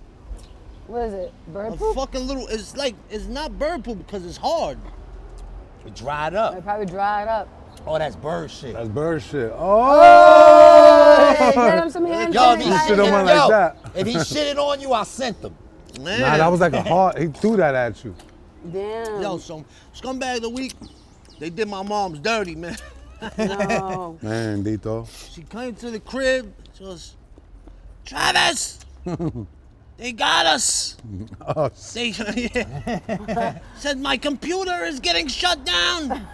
What is it? Bird A poop? fucking little, it's not bird poop because it's hard. It dried They up. probably dried up. Oh, that's bird shit. That's bird shit. Oh! Hey, get him some hand Yo, if he sanitizer. shit on one yo, like that. if he shitted on you, I sent him. Man. Nah, that was like a hard, he threw that at you. Damn. Yo, so scumbag of the week, they did my mom's dirty, man. No. Man, Dito. She came to the crib. She goes, Travis, they got us. Oh, They said my computer is getting shut down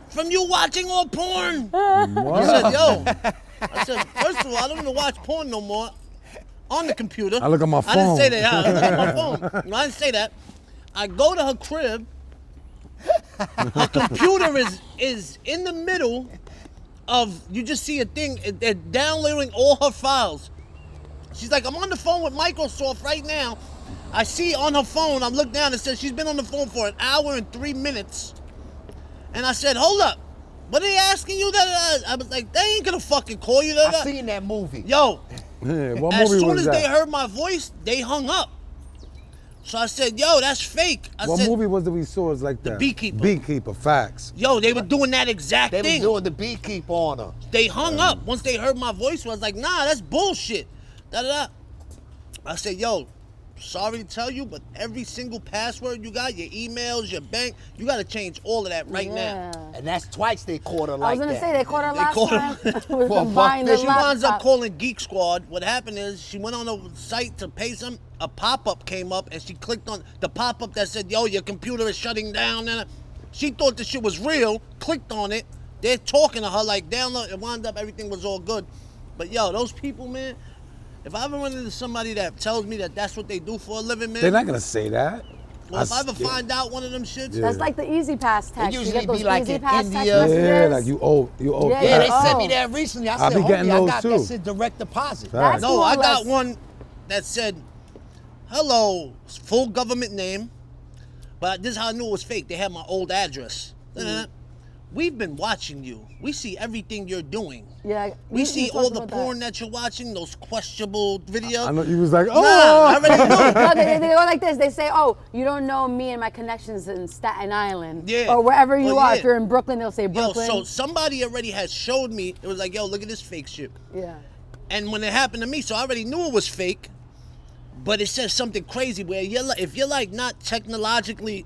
from you watching all porn. I said, yo. I said, first of all, I don't even watch porn no more on the computer. I look at my I didn't phone. say that. I look at my phone. No, I didn't say that. I go to her crib. Her computer is in the middle of, you just see a thing, they're downloading all her files. She's like, I'm on the phone with Microsoft right now. I see on her phone, I'm looking down, it says she's been on the phone for 1 hour and 3 minutes. And I said, hold up. What are they asking you? I was like, they ain't gonna fucking call you. I seen that movie. Yo, Yeah, what as movie soon was as that? they heard my voice, they hung up. So I said, yo, that's fake. I What said, movie was it we saw? It's like The that. Beekeeper. Beekeeper, facts. yo, they were doing that exact They was thing. doing the beekeeper on her. They hung up once they heard my voice. I was like, nah, that's bullshit. Da da da. I said, yo, sorry to tell you, but every single password you got, your emails, your bank, you got to change all of that right now. And that's twice they caught her I like was gonna that. say they caught her They last caught time her- with For a buying the buck She winds up laptop. calling Geek Squad. What happened is she went on the site to pay some. A pop-up came up and she clicked on the pop-up that said, yo, your computer is shutting down. And she thought the shit was real, clicked on it. They're talking to her like download. It wound up everything was all good. But yo, those people, man, if I ever run into somebody that tells me that that's what they do for a living, man. They're not gonna say that. Well, if I ever find out one of them shits, Yeah. That's like the Easy Pass text. You usually get those be like Easy in Pass text India. messages. Yeah, like you owe. Yeah, Yeah, they Oh. sent me that recently. I I said, be getting homie, I those got too. that shit direct deposit. Facts. no, more I or got less- one that said, hello, full government name. But this is how I knew it was fake. They had my old address. We've been watching you. We see everything you're doing. Yeah, We you see talked all the about porn that you're watching, those questionable videos. I know you was like, oh. Nah, I already knew. No, they go like this. They say, "Oh, you don't know me and my connections in Staten Island, Yeah. or wherever you Oh, are. yeah. If you're in Brooklyn, they'll say Yo, Brooklyn." so somebody already had showed me. It was like, yo, look at this fake shit. yeah, And when it happened to me, so I already knew it was fake. But it says something crazy where if you're like not technologically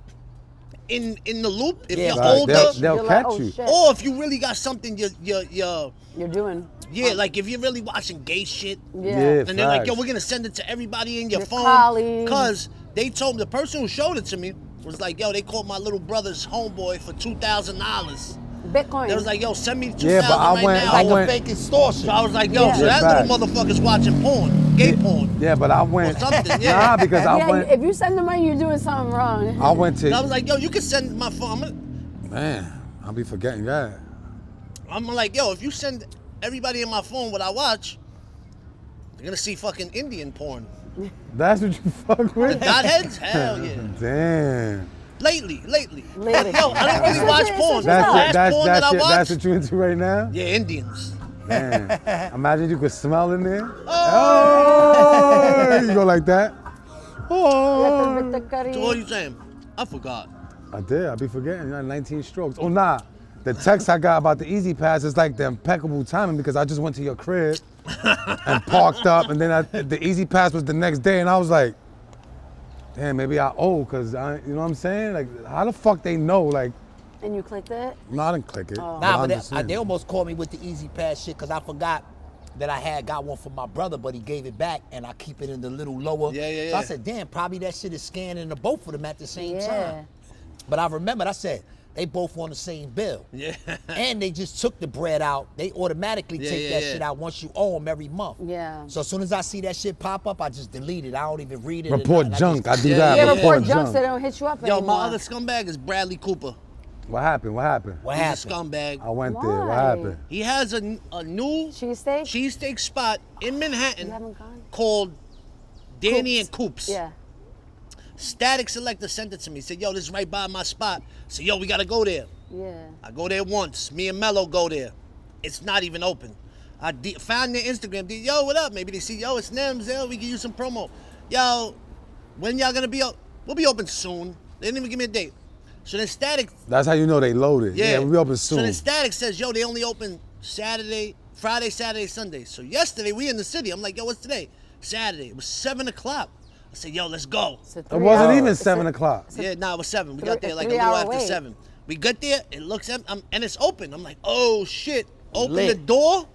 in the loop, if you're Right, older, they'll You're catch like, oh, you. shit. or if you really got something you're you're doing. yeah, like if you're really watching gay shit, Yeah. Yeah. and they're like, yo, Facts. we're gonna send it to everybody in your Your phone. colleagues. Cause they told me, the person who showed it to me was like, yo, they called my little brother's homeboy for $2,000. Bitcoin. They was like, yo, send me $2,000 Yeah, but I right went- now. I Like a went- fake extortion. So I was like, yo, Yeah. so that Facts. little motherfucker's watching porn, gay porn. Yeah, but I went. Or something, yeah. Nah, because I yeah, went. if you send the money, you're doing something wrong. I went I was to. like, yo, you can send my phone. Man, I'll be forgetting that. I'm like, yo, if you send everybody in my phone what I watch, they're gonna see fucking Indian porn. That's what you fuck with. Dotheads? Hell yeah. Damn. Lately. Lately. Yo, I don't It's really watch switching- porn. it's The switching up. last porn that I that's watched, what you into right now. yeah, Indians. Man, imagine you could smell in there. Oh, you go like that. Oh. With the curry. So what are you saying? I forgot. I did. I be forgetting. You know, 19 strokes. Oh nah. The text I got about the Easy Pass is like the impeccable timing because I just went to your crib and parked up, and then the Easy Pass was the next day, and I was like, damn, maybe I owe, cause I, you know what I'm saying? Like, how the fuck they know? Like, And you clicked it. no, I didn't click it. Oh. Nah, I'm but just they saying. almost called me with the Easy Pass shit because I forgot that I had got one for my brother, but he gave it back, and I keep it in the little lower. Yeah, yeah, So I yeah. said, damn, probably that shit is scanning the both of them at the same Yeah. time. But I remembered, I said, they both on the same bill. Yeah. And they just took the bread out. They automatically Yeah, take yeah, that yeah. shit out once you owe them every month. Yeah. So as soon as I see that shit pop up, I just delete it. I don't even read it. or Report nothing. junk. I do Yeah, that. yeah, Yeah, report report junk so they junk. don't hit you up Yo, anymore. my other scumbag is Bradley Cooper. What happened? What happened? What He's a happened? scumbag. I went there. What Why? happened? He has a new Cheesesteak? cheesesteak spot in Manhattan You haven't gone? called Danny Coops. and Coops. Yeah. Static Selector sent it to me. Said, yo, this is right by my spot. Said, yo, we gotta go there. Yeah. I go there once. Me and Mello go there. It's not even open. I found their Instagram. Yo, what up? Maybe they see, yo, it's Nems. Yo, we can use some promo. Yo, when y'all gonna be up? We'll be open soon. They didn't even give me a date. So then Static, That's how you know they loaded. yeah, we open So soon. then Static says, yo, they only open Friday, Saturday, Sunday. So yesterday we in the city. I'm like, yo, what's today? Saturday. It was 7 o'clock. I said, yo, let's go. It wasn't even 7 o'clock. Yeah, nah, it was 7. We got there like a 3 little hour after wait. 7. We got there, it looks empty, and it's open. I'm like, oh shit. Open Lit. the door.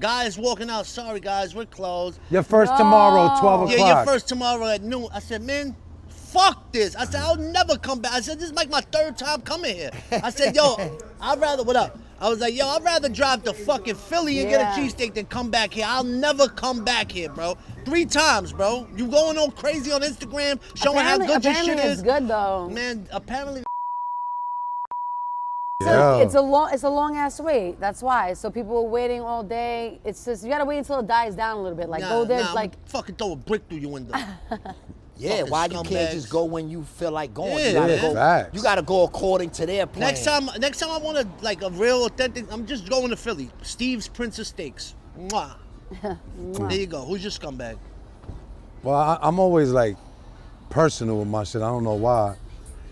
Guys walking out, sorry guys, we're closed. Your first tomorrow, 12 o'clock. Yeah, your first tomorrow at noon. I said, man, fuck this. I said, I'll never come back. I said, this is like my 3rd time coming here. I said, yo, I'd rather, what up? I was like, yo, I'd rather drive to fucking Philly and get a cheesesteak than come back here. I'll never come back here, bro. 3 times, bro. You going all crazy on Instagram, showing how good your shit is. It's good though. Man, apparently. Yeah. It's a long ass wait. That's why. So people are waiting all day. It's just you gotta wait until it dies down a little bit. Like go there, like fucking throw a brick through your window. Yeah, Fucking why you can't scumbags. just go when you feel like going? Yeah, you gotta man. go. Facts. You gotta go according to their plan. Next time I want a real authentic, I'm just going to Philly. Steve's Prince of Steaks. Mwah. There you go. Who's your scumbag? Well, I'm always like personal with my shit. I don't know why.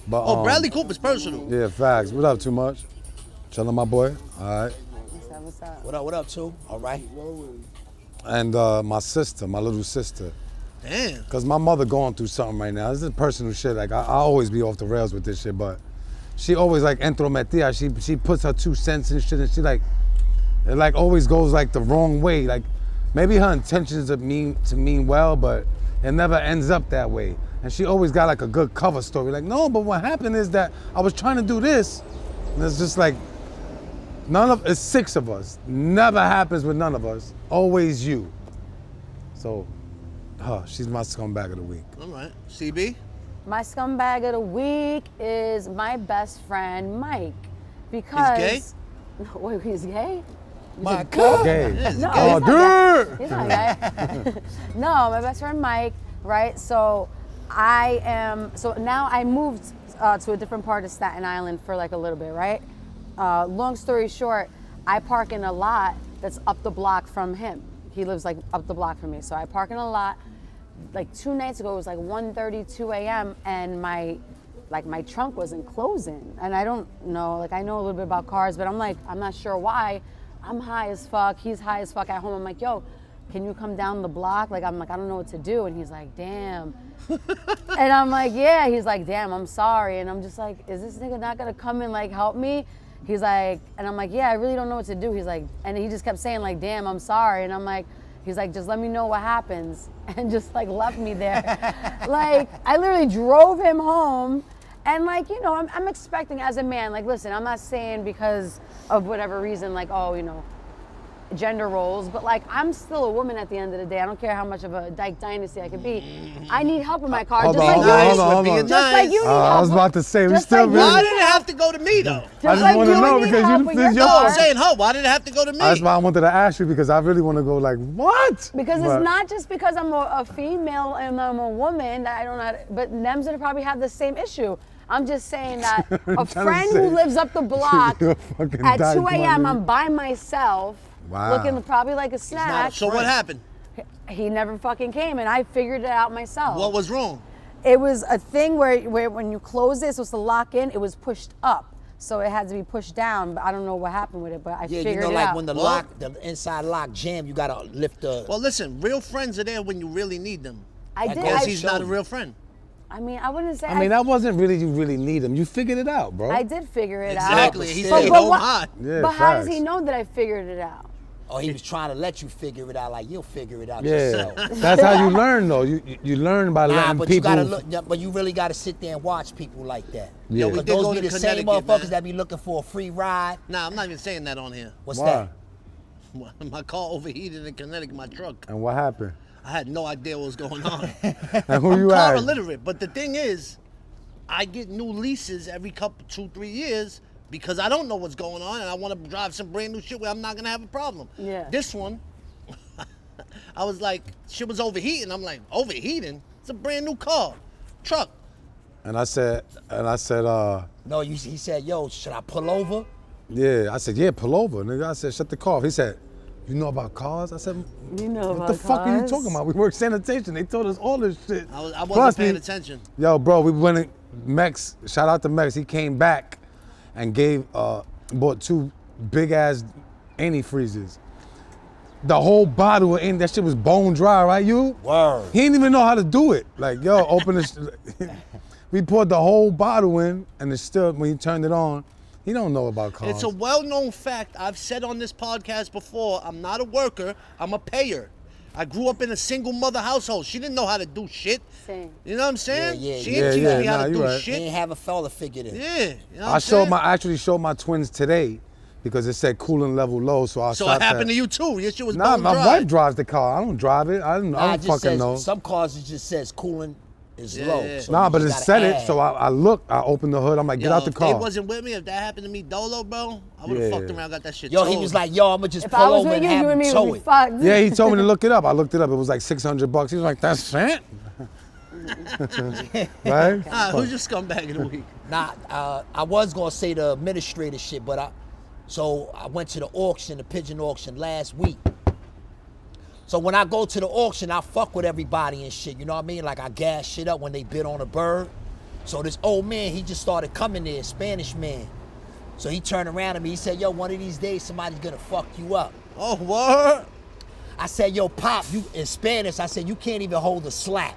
But Oh, Bradley Cooper's personal. Yeah, facts. What up, Too Much? Chilling, my boy. All right. what's up? What up, too? All right. And my sister, my little sister. Damn. Cause my mother going through something right now. This is personal shit. Like I always be off the rails with this shit, but she always like entrometida. She puts her 2 cents and shit, and she like it like always goes like the wrong way. Like maybe her intentions are mean well, but it never ends up that way. And she always got like a good cover story. Like no, but what happened is that I was trying to do this, and it's just like it's 6 of us. Never happens with none of us. Always you. So. She's my scumbag of the week. All right. CB? My scumbag of the week is my best friend Mike, because He's No, wait, he's gay? My God. Gay. No, Oh, he's not dude. gay. He's not gay. No, my best friend Mike, right? So now I moved to a different part of Staten Island for like a little bit, right? Long story short, I park in a lot that's up the block from him. He lives like up the block from me. So I park in a lot. Like 2 nights ago, it was like 1:32 a.m. and my trunk wasn't closing. And I don't know, like I know a little bit about cars, but I'm not sure why. I'm high as fuck, he's high as fuck at home. I'm like, yo, can you come down the block? Like, I'm like, I don't know what to do. And he's like, damn. And I'm like, yeah. He's like, damn, I'm sorry. And I'm just like, is this nigga not gonna come and like help me? He's like, and I'm like, yeah, I really don't know what to do. He's like, and he just kept saying like, damn, I'm sorry. And I'm like, he's like, just let me know what happens. And just like left me there. Like, I literally drove him home. And like, you know, I'm expecting as a man, like, listen, I'm not saying because of whatever reason, like, oh, you know, gender roles, but like, I'm still a woman at the end of the day. I don't care how much of a dyke dynasty I could be. I need help in my car, Hold just on, like hold you. on, hold on. Being Just like you need help. I was about to say, we Just still like really. Why did it have to go to me though? Just I just like wanna you know need because help you- with this your is your No, car. I'm saying, why did it have to go to me? That's why I wanted to ask you, because I really want to go like, what? Because But- it's not just because I'm a female and I'm a woman that I don't know how to, but Nems would probably have the same issue. I'm just saying that a trying to friend say- who lives up the block You're a fucking at dyke, 2 my a.m. nigga. I'm by myself, Wow. looking probably like a snack. So what happened? He never fucking came, and I figured it out myself. What was wrong? It was a thing where when you close it, it's supposed to lock in, it was pushed up. So it had to be pushed down, but I don't know what happened with it, but I Yeah, figured you know, it like out. when the inside lock jam, you gotta lift the. Well, listen, real friends are there when you really need them. I did. Guess I, he's not a real friend. I mean, I wouldn't say. I mean, that wasn't really you really need them. You figured it out, bro. I did figure it out. Exactly. He But- said, but "Oh what- my." Yeah, But how does facts. he know that I figured it out? Oh, he was trying to let you figure it out. Like you'll figure it out Yeah, yourself. that's how you learn, though. You learn by Nah, letting but you people. gotta look. Yeah, but you really gotta sit there and watch people like that. Yeah. We But did those go be to the same Connecticut, motherfuckers man. that be looking for a free ride. Nah, I'm not even saying that on here. What's Why? that? My car overheated in Connecticut, my truck. And what happened? I had no idea what was going on. And who I'm you car asked? illiterate, but the thing is, I get new leases every couple, 2-3 years because I don't know what's going on and I want to drive some brand new shit where I'm not gonna have a problem. Yeah. This one, I was like, shit was overheating. I'm like, overheating? It's a brand new car, truck. And I said, No, he said, "Yo, should I pull over?" yeah. I said, yeah, pull over, nigga. I said, shut the car off. He said, you know about cars? I said, You know what the fuck are you talking about? We work sanitation. They told us all this shit. I wasn't Plus, paying we- attention. Yo, bro, we went in Mex. Shout out to Mex. He came back and bought 2 big ass antifreezes. the whole bottle of ink. That shit was bone dry, right? You? Word. He didn't even know how to do it. Like, yo, open this. We poured the whole bottle in, and it's still, when he turned it on, he don't know about cars. It's a well-known fact. I've said on this podcast before, I'm not a worker, I'm a payer. I grew up in a single mother household. She didn't know how to do shit. Same. You know what I'm saying? Yeah, she yeah, didn't teach me nah, how to you do right. He shit. ain't have a fella figure it. Yeah. You know what I'm I saying? actually showed my twins today because it said cooling level low, so I So stopped it happened at- to you too. Your shit was Nah, bone my dry. wife drives the car. I don't drive it. I don't Nah, it fucking just says, know. some cars it just says cooling is Yeah, low. yeah. So Nah, you but it just said gotta it, add. so I looked, I opened the hood, I'm like, get Yo, out the if car. they wasn't with me, if that happened to me, Dolo, bro, I would have Yeah. fucked around, got that shit Yo, he towed. was like, yo, I'ma just If pull I was over with and you, have you him and me tow would be it. fucked. Yeah, he told me to look it up. I looked it up. It was like $600. He was like, that's rent? Right? Who's your scumbag of the week? Nah, I was gonna say the administrator shit, but I went to the auction, the pigeon auction last week. So when I go to the auction, I fuck with everybody and shit, you know what I mean? Like I gas shit up when they bid on a bird. So this old man, he just started coming there, Spanish man. So he turned around to me, he said, yo, one of these days somebody's gonna fuck you up. Oh, what? I said, yo, Pop, you in Spanish, I said, you can't even hold a slap.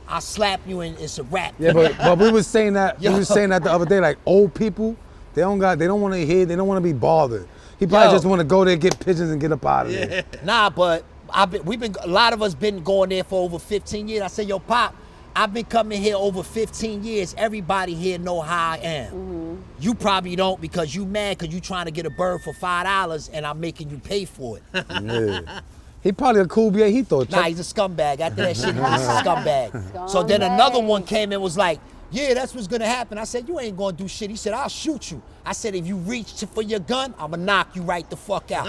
I slap you and it's a wrap. Yeah, but we was saying that Yo. we was saying that the other day, like old people, they don't want to hear, they don't want to be bothered. He probably Yo. just want to go there, get pigeons and get up out of there. Nah, but a lot of us been going there for over 15 years. I said, yo, Pop, I've been coming here over 15 years. Everybody here know how I am. You probably don't because you mad because you trying to get a bird for $5 and I'm making you pay for it. Yeah. He probably a cool BA. He thought, Nah, he's a scumbag. After that shit, he's a scumbag. So then another one came and was like, yeah, that's what's gonna happen. I said, you ain't gonna do shit. He said, I'll shoot you. I said, if you reach for your gun, I'ma knock you right the fuck out.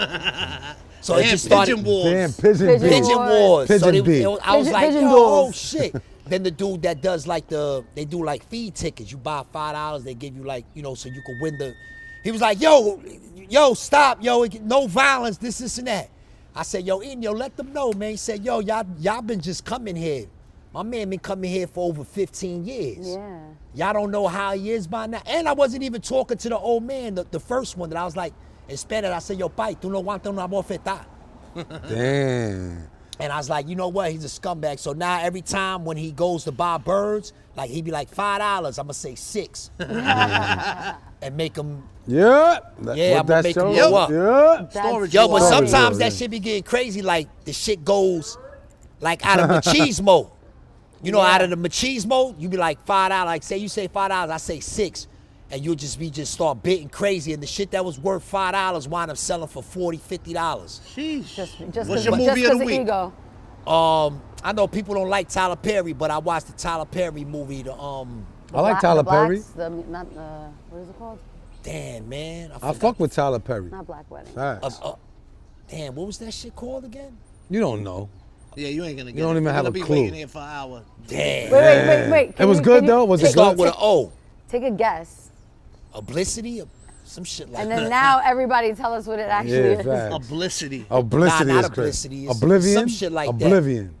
So it Damn, just started. pigeon wars. damn, pigeon Pigeon beat. Pigeon wars. Pigeon So beat. I was Pigeon- like, pigeon yo, duels. oh shit. Then the dude that does like they do like feed tickets. You buy $5, they give you like, you know, so you can win the. He was like, yo, stop, yo, no violence, this and that. I said, yo, Ian, let them know, man. He said, yo, y'all been just coming here. My man been coming here for over 15 years. Yeah. Y'all don't know how he is by now. And I wasn't even talking to the old man, the first one that I was like, in Spanish, I said, yo, pai, tú no aguantas una bofetada. Damn. And I was like, you know what? He's a scumbag. So now every time when he goes to buy birds, like he'd be like $5, I'm gonna say $6. And make him. Yeah. Yeah, What I'm gonna that make him shows. go up. Yeah. Storage Yo, but wars. sometimes yeah. that shit be getting crazy. Like the shit goes like out of machismo. You know, out of the machismo, you be like $5. Like say you say $5, I say 6. And you'll just start bidding crazy. And the shit that was worth $5 wind up selling for $40, $50. Sheesh. Just What's because your movie of the of week? ego. I know people don't like Tyler Perry, but I watched the Tyler Perry movie. I like Tyler Perry. What is it called? Damn, man. I fuck with Tyler Perry. Not Black Wedding. Facts. Damn, what was that shit called again? You don't know. Yeah, you ain't gonna get You don't it. even You're have gonna a be clue. waiting here for an hour. Damn. Wait. It was good though. Was it Start good? with an O. Take a guess. Oblicity? Some shit like And that. then now everybody tell us what it actually Yeah, is. facts. Publicity. Oblivion Nah, not is crazy. Oblicity. It's Oblivion. some shit like that. Oblivion.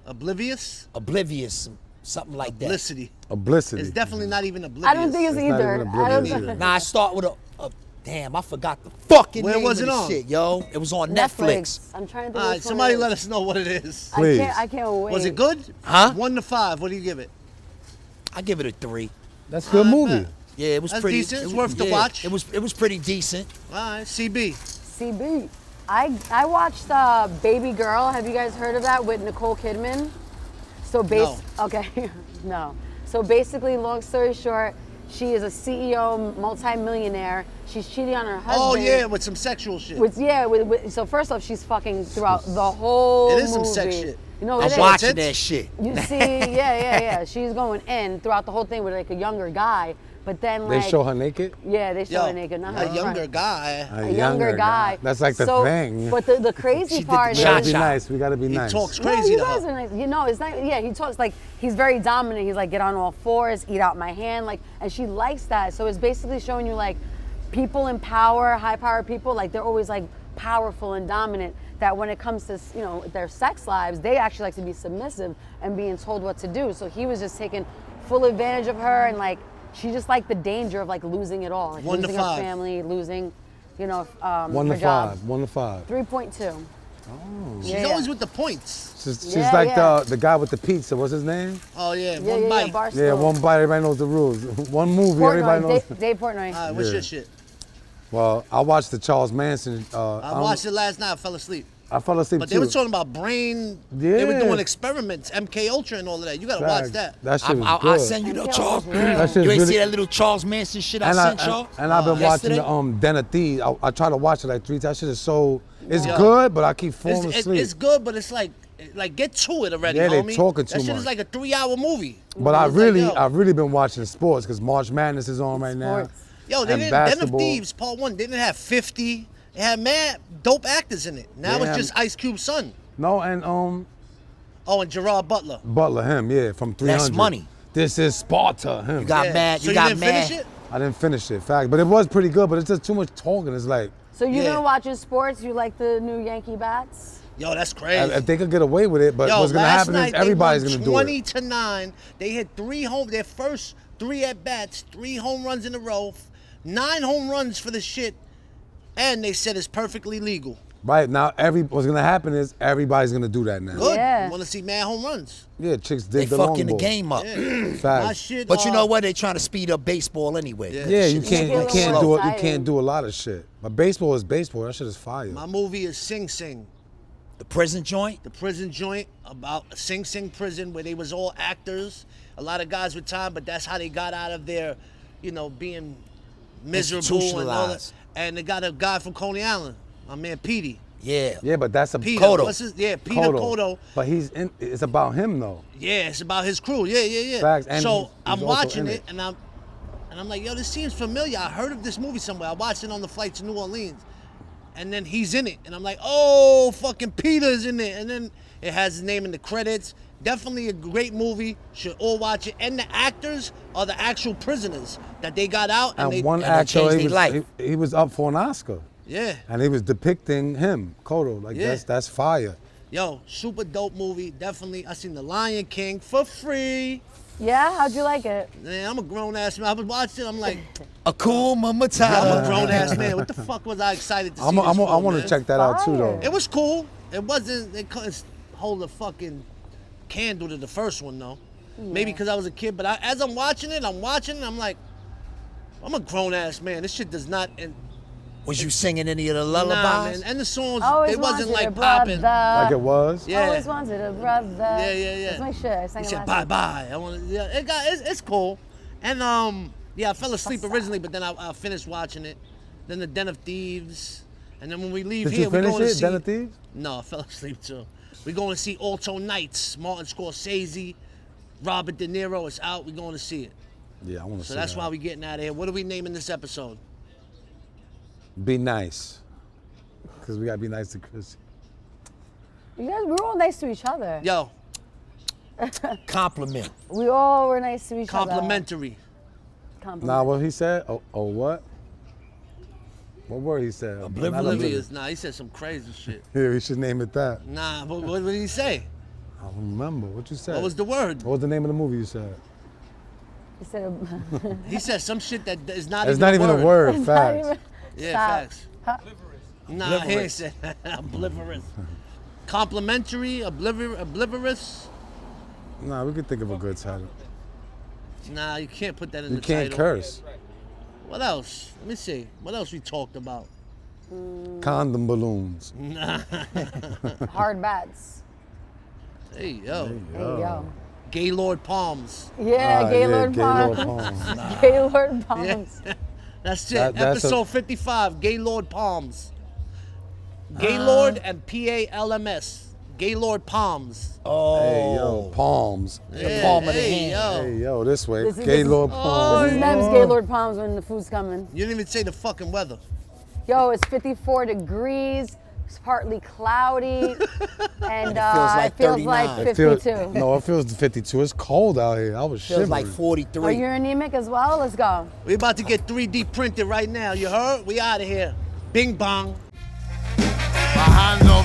Oblivious? Oblivious. Something like that. Publicity. Oblicity. It's definitely not even oblivious. I don't think it's It's not either. even I don't oblivious think Nah, I start with a damn, I forgot the fucking Where name was of it the on? shit, yo. It was on Netflix. I'm trying to think. All right, which one somebody it is. let us know what it is. Please. I can't wait. Was it good? Huh? 1 to 5. What do you give it? I give it a 3. That's a good movie. Yeah, it was That's pretty decent. It's worth the watch. It was pretty decent. All right, CB. CB. I watched Baby Girl. Have you guys heard of that with Nicole Kidman? So okay, no. So basically, long story short, she is a CEO, multi-millionaire. She's cheating on her husband. Oh, yeah, with some sexual shit. So first off, she's fucking throughout the whole It is movie. some sex shit. You know, I'm it is. watching Tits? that shit. You see, yeah. She's going in throughout the whole thing with like a younger guy, but then like They show her naked. yeah, they show Yo, her naked, not her a front. younger guy. A younger guy. That's like the So- thing. But the crazy She did part the We gotta is be cha-cha. nice. We gotta be He nice. talks no, crazy you to guys her. are nice. You know, it's not. Yeah, he talks like he's very dominant. He's like, get on all fours, eat out my hand, like, and she likes that. So it's basically showing you like people in power, high power people, like they're always like powerful and dominant. That when it comes to their sex lives, they actually like to be submissive and being told what to do. So he was just taking full advantage of her, and like she just liked the danger of like losing it all, like 1 to losing her 5. family, losing. You know, 1 to her job. 5. 1 to 5. 3.2. She's Yeah, always yeah. with the points. She's Yeah, like yeah. the guy with the pizza. What's his name? Oh yeah, Yeah, one yeah, bite. Barstool. Yeah, one bite. Everybody knows the rules. One movie. Everybody knows. Dave Portnoy. All right, what's Yeah. your shit? Well, I watched the Charles Manson. I watched it last night. I fell asleep. I fell asleep But too. they were talking about brain. They were Yeah. doing experiments, MK Ultra and all of that. You gotta watch that. That shit was I'll good. send you the MK Charles. was real. That shit's You ain't really- see that little Charles Manson shit I sent y'all? And I've been watching yesterday? the Den of Thieves. I try to watch it like 3 times. That shit is so. It's Yeah. good, but I keep falling asleep. It's good, but it's like get to it already, Yeah, they homie. talking That too shit much. is like a 3-hour movie. But It's like, I've really been watching sports because March Madness is on right now. Sports. Yo, they and didn't. Den of basketball. Thieves Part 1. They didn't have 50. They had mad dope actors in it. Now Yeah. it's just Ice Cube's son. No, and Oh, and Gerard Butler. Butler, him, yeah, from 300. That's money. This is Sparta, him. You got Yeah. mad. So You got didn't mad. finish it? I didn't finish it, fact, but it was pretty good. But it's just too much talking. It's like So you're Yeah. gonna watch his sports? You like the new Yankee bats? Yo, that's crazy. if they could get away with it, but Yo, what's gonna last happen night is everybody's they won gonna do 20 it. to 9. They hit their first 3 at bats, 3 home runs in a row, 9 home runs for the shit, and they said it's perfectly legal. Right now, what's gonna happen is everybody's gonna do that now. Good. Yeah. You want to see mad home runs? Yeah, chicks They dig the long fucking the ball. game up. My Facts. shit. But you know what? They trying to speed up baseball anyway. Yeah. Yeah, you Shit is can't slow. you can't Slow. do it. You Tired. can't do a lot of shit. But baseball is baseball. That shit is fire. My movie is Sing Sing, The prison joint. the prison joint about Sing Sing prison where they was all actors. A lot of guys with time, but that's how they got out of their, being miserable and all that. Institutionalized. And they got a guy from Coney Island, my man Petey. Yeah. Yeah, but that's a Peter, Cotto. Peter Cotto. But it's about him though. Yeah, it's about his crew. Yeah. Facts, and so he's I'm also watching in it, and I'm like, yo, this seems familiar. I heard of this movie somewhere. I watched it on the flight to New Orleans, and then he's in it, and I'm like, oh, fucking Peter's in it, and then it has his name in the credits. Definitely a great movie. Should all watch it. And the actors are the actual prisoners that they got out, and they one they actor, changed he their was, life. he was up for an Oscar, yeah. and he was depicting him, Cotto. Like Yeah. that's fire. Yo, super dope movie. Definitely. I seen The Lion King for free. Yeah, how'd you like it? Man, I'm a grown ass man. I was watching it. I'm like, Akuma I'm Matata. a grown ass man. What the fuck was I excited to see? I this for, want man? to check that out too though. Fire. It was cool. It wasn't. It couldn't hold a fucking candle to the first one though. Maybe because I was a kid, but as I'm watching it, I'm like, I'm a grown ass man. This shit does not. Was you singing any of the Nah, lullabies? man. And the songs, Always it wasn't wanted like a popping. brother. Like it was. Yeah. Always wanted a brother. Yeah. That's my shit. I sang He it said last bye night. bye. I want. Yeah, it's cool. And I fell asleep originally, but then I finished watching it. Then the Den of Thieves, and then when we leave Did here, you we're finish going to it, see. Den of Thieves? No, I fell asleep too. We're going to see Alto Nights, Martin Scorsese, Robert De Niro. It's out. We're going to see it. Yeah, I want to. So that's why we're getting out of here. What are we naming this episode? Be nice, because we gotta be nice to Chris. You guys, we were all nice to each other. Yo, Compliment. We all were nice to each complimentary. other. Compliment. Nah, what he said? Oh, what? What word he said? Oblivious. Not Oblivious. Nah, he said some crazy shit. Yeah, we should name it that. Nah, but what did he say? I don't remember what you said. What was the word? What was the name of the movie you said? He said, He said some shit that is not It's even not even a word. Not Facts. even- Yeah, Stop. facts. Huh? Nah, he ain't said oblivious. Complimentary, oblivious. Nah, we could think of a good title. Nah, you can't put that in You the can't title. curse. What else? Let me see. What else we talked about? Condom balloons. Hard bats. Hey, yo. There you go. Gaylord Palms. Yeah, Ah, Gaylord Gaylord Palms. Palms. Gaylord Palms. That's it. That's Episode 55, Gaylord Palms. Gaylord and Palms. Gaylord Palms. Oh. Hey, yo, palms. Yeah, palm of the hey, hand. yo. Hey, yo, this way. This is- Gaylord this Palms. This is Nems Gaylord Palms when the food's coming. You didn't even say the fucking weather. Yo, it's 54 degrees. It's partly cloudy. And like it feels 39. like It feels- 52. No, it feels 52. It's cold out here. I was Feels shivering. like Are 43. you anemic as well? Let's go. We about to get 3D printed right now. You heard? We out of here. Bing bong. Bajando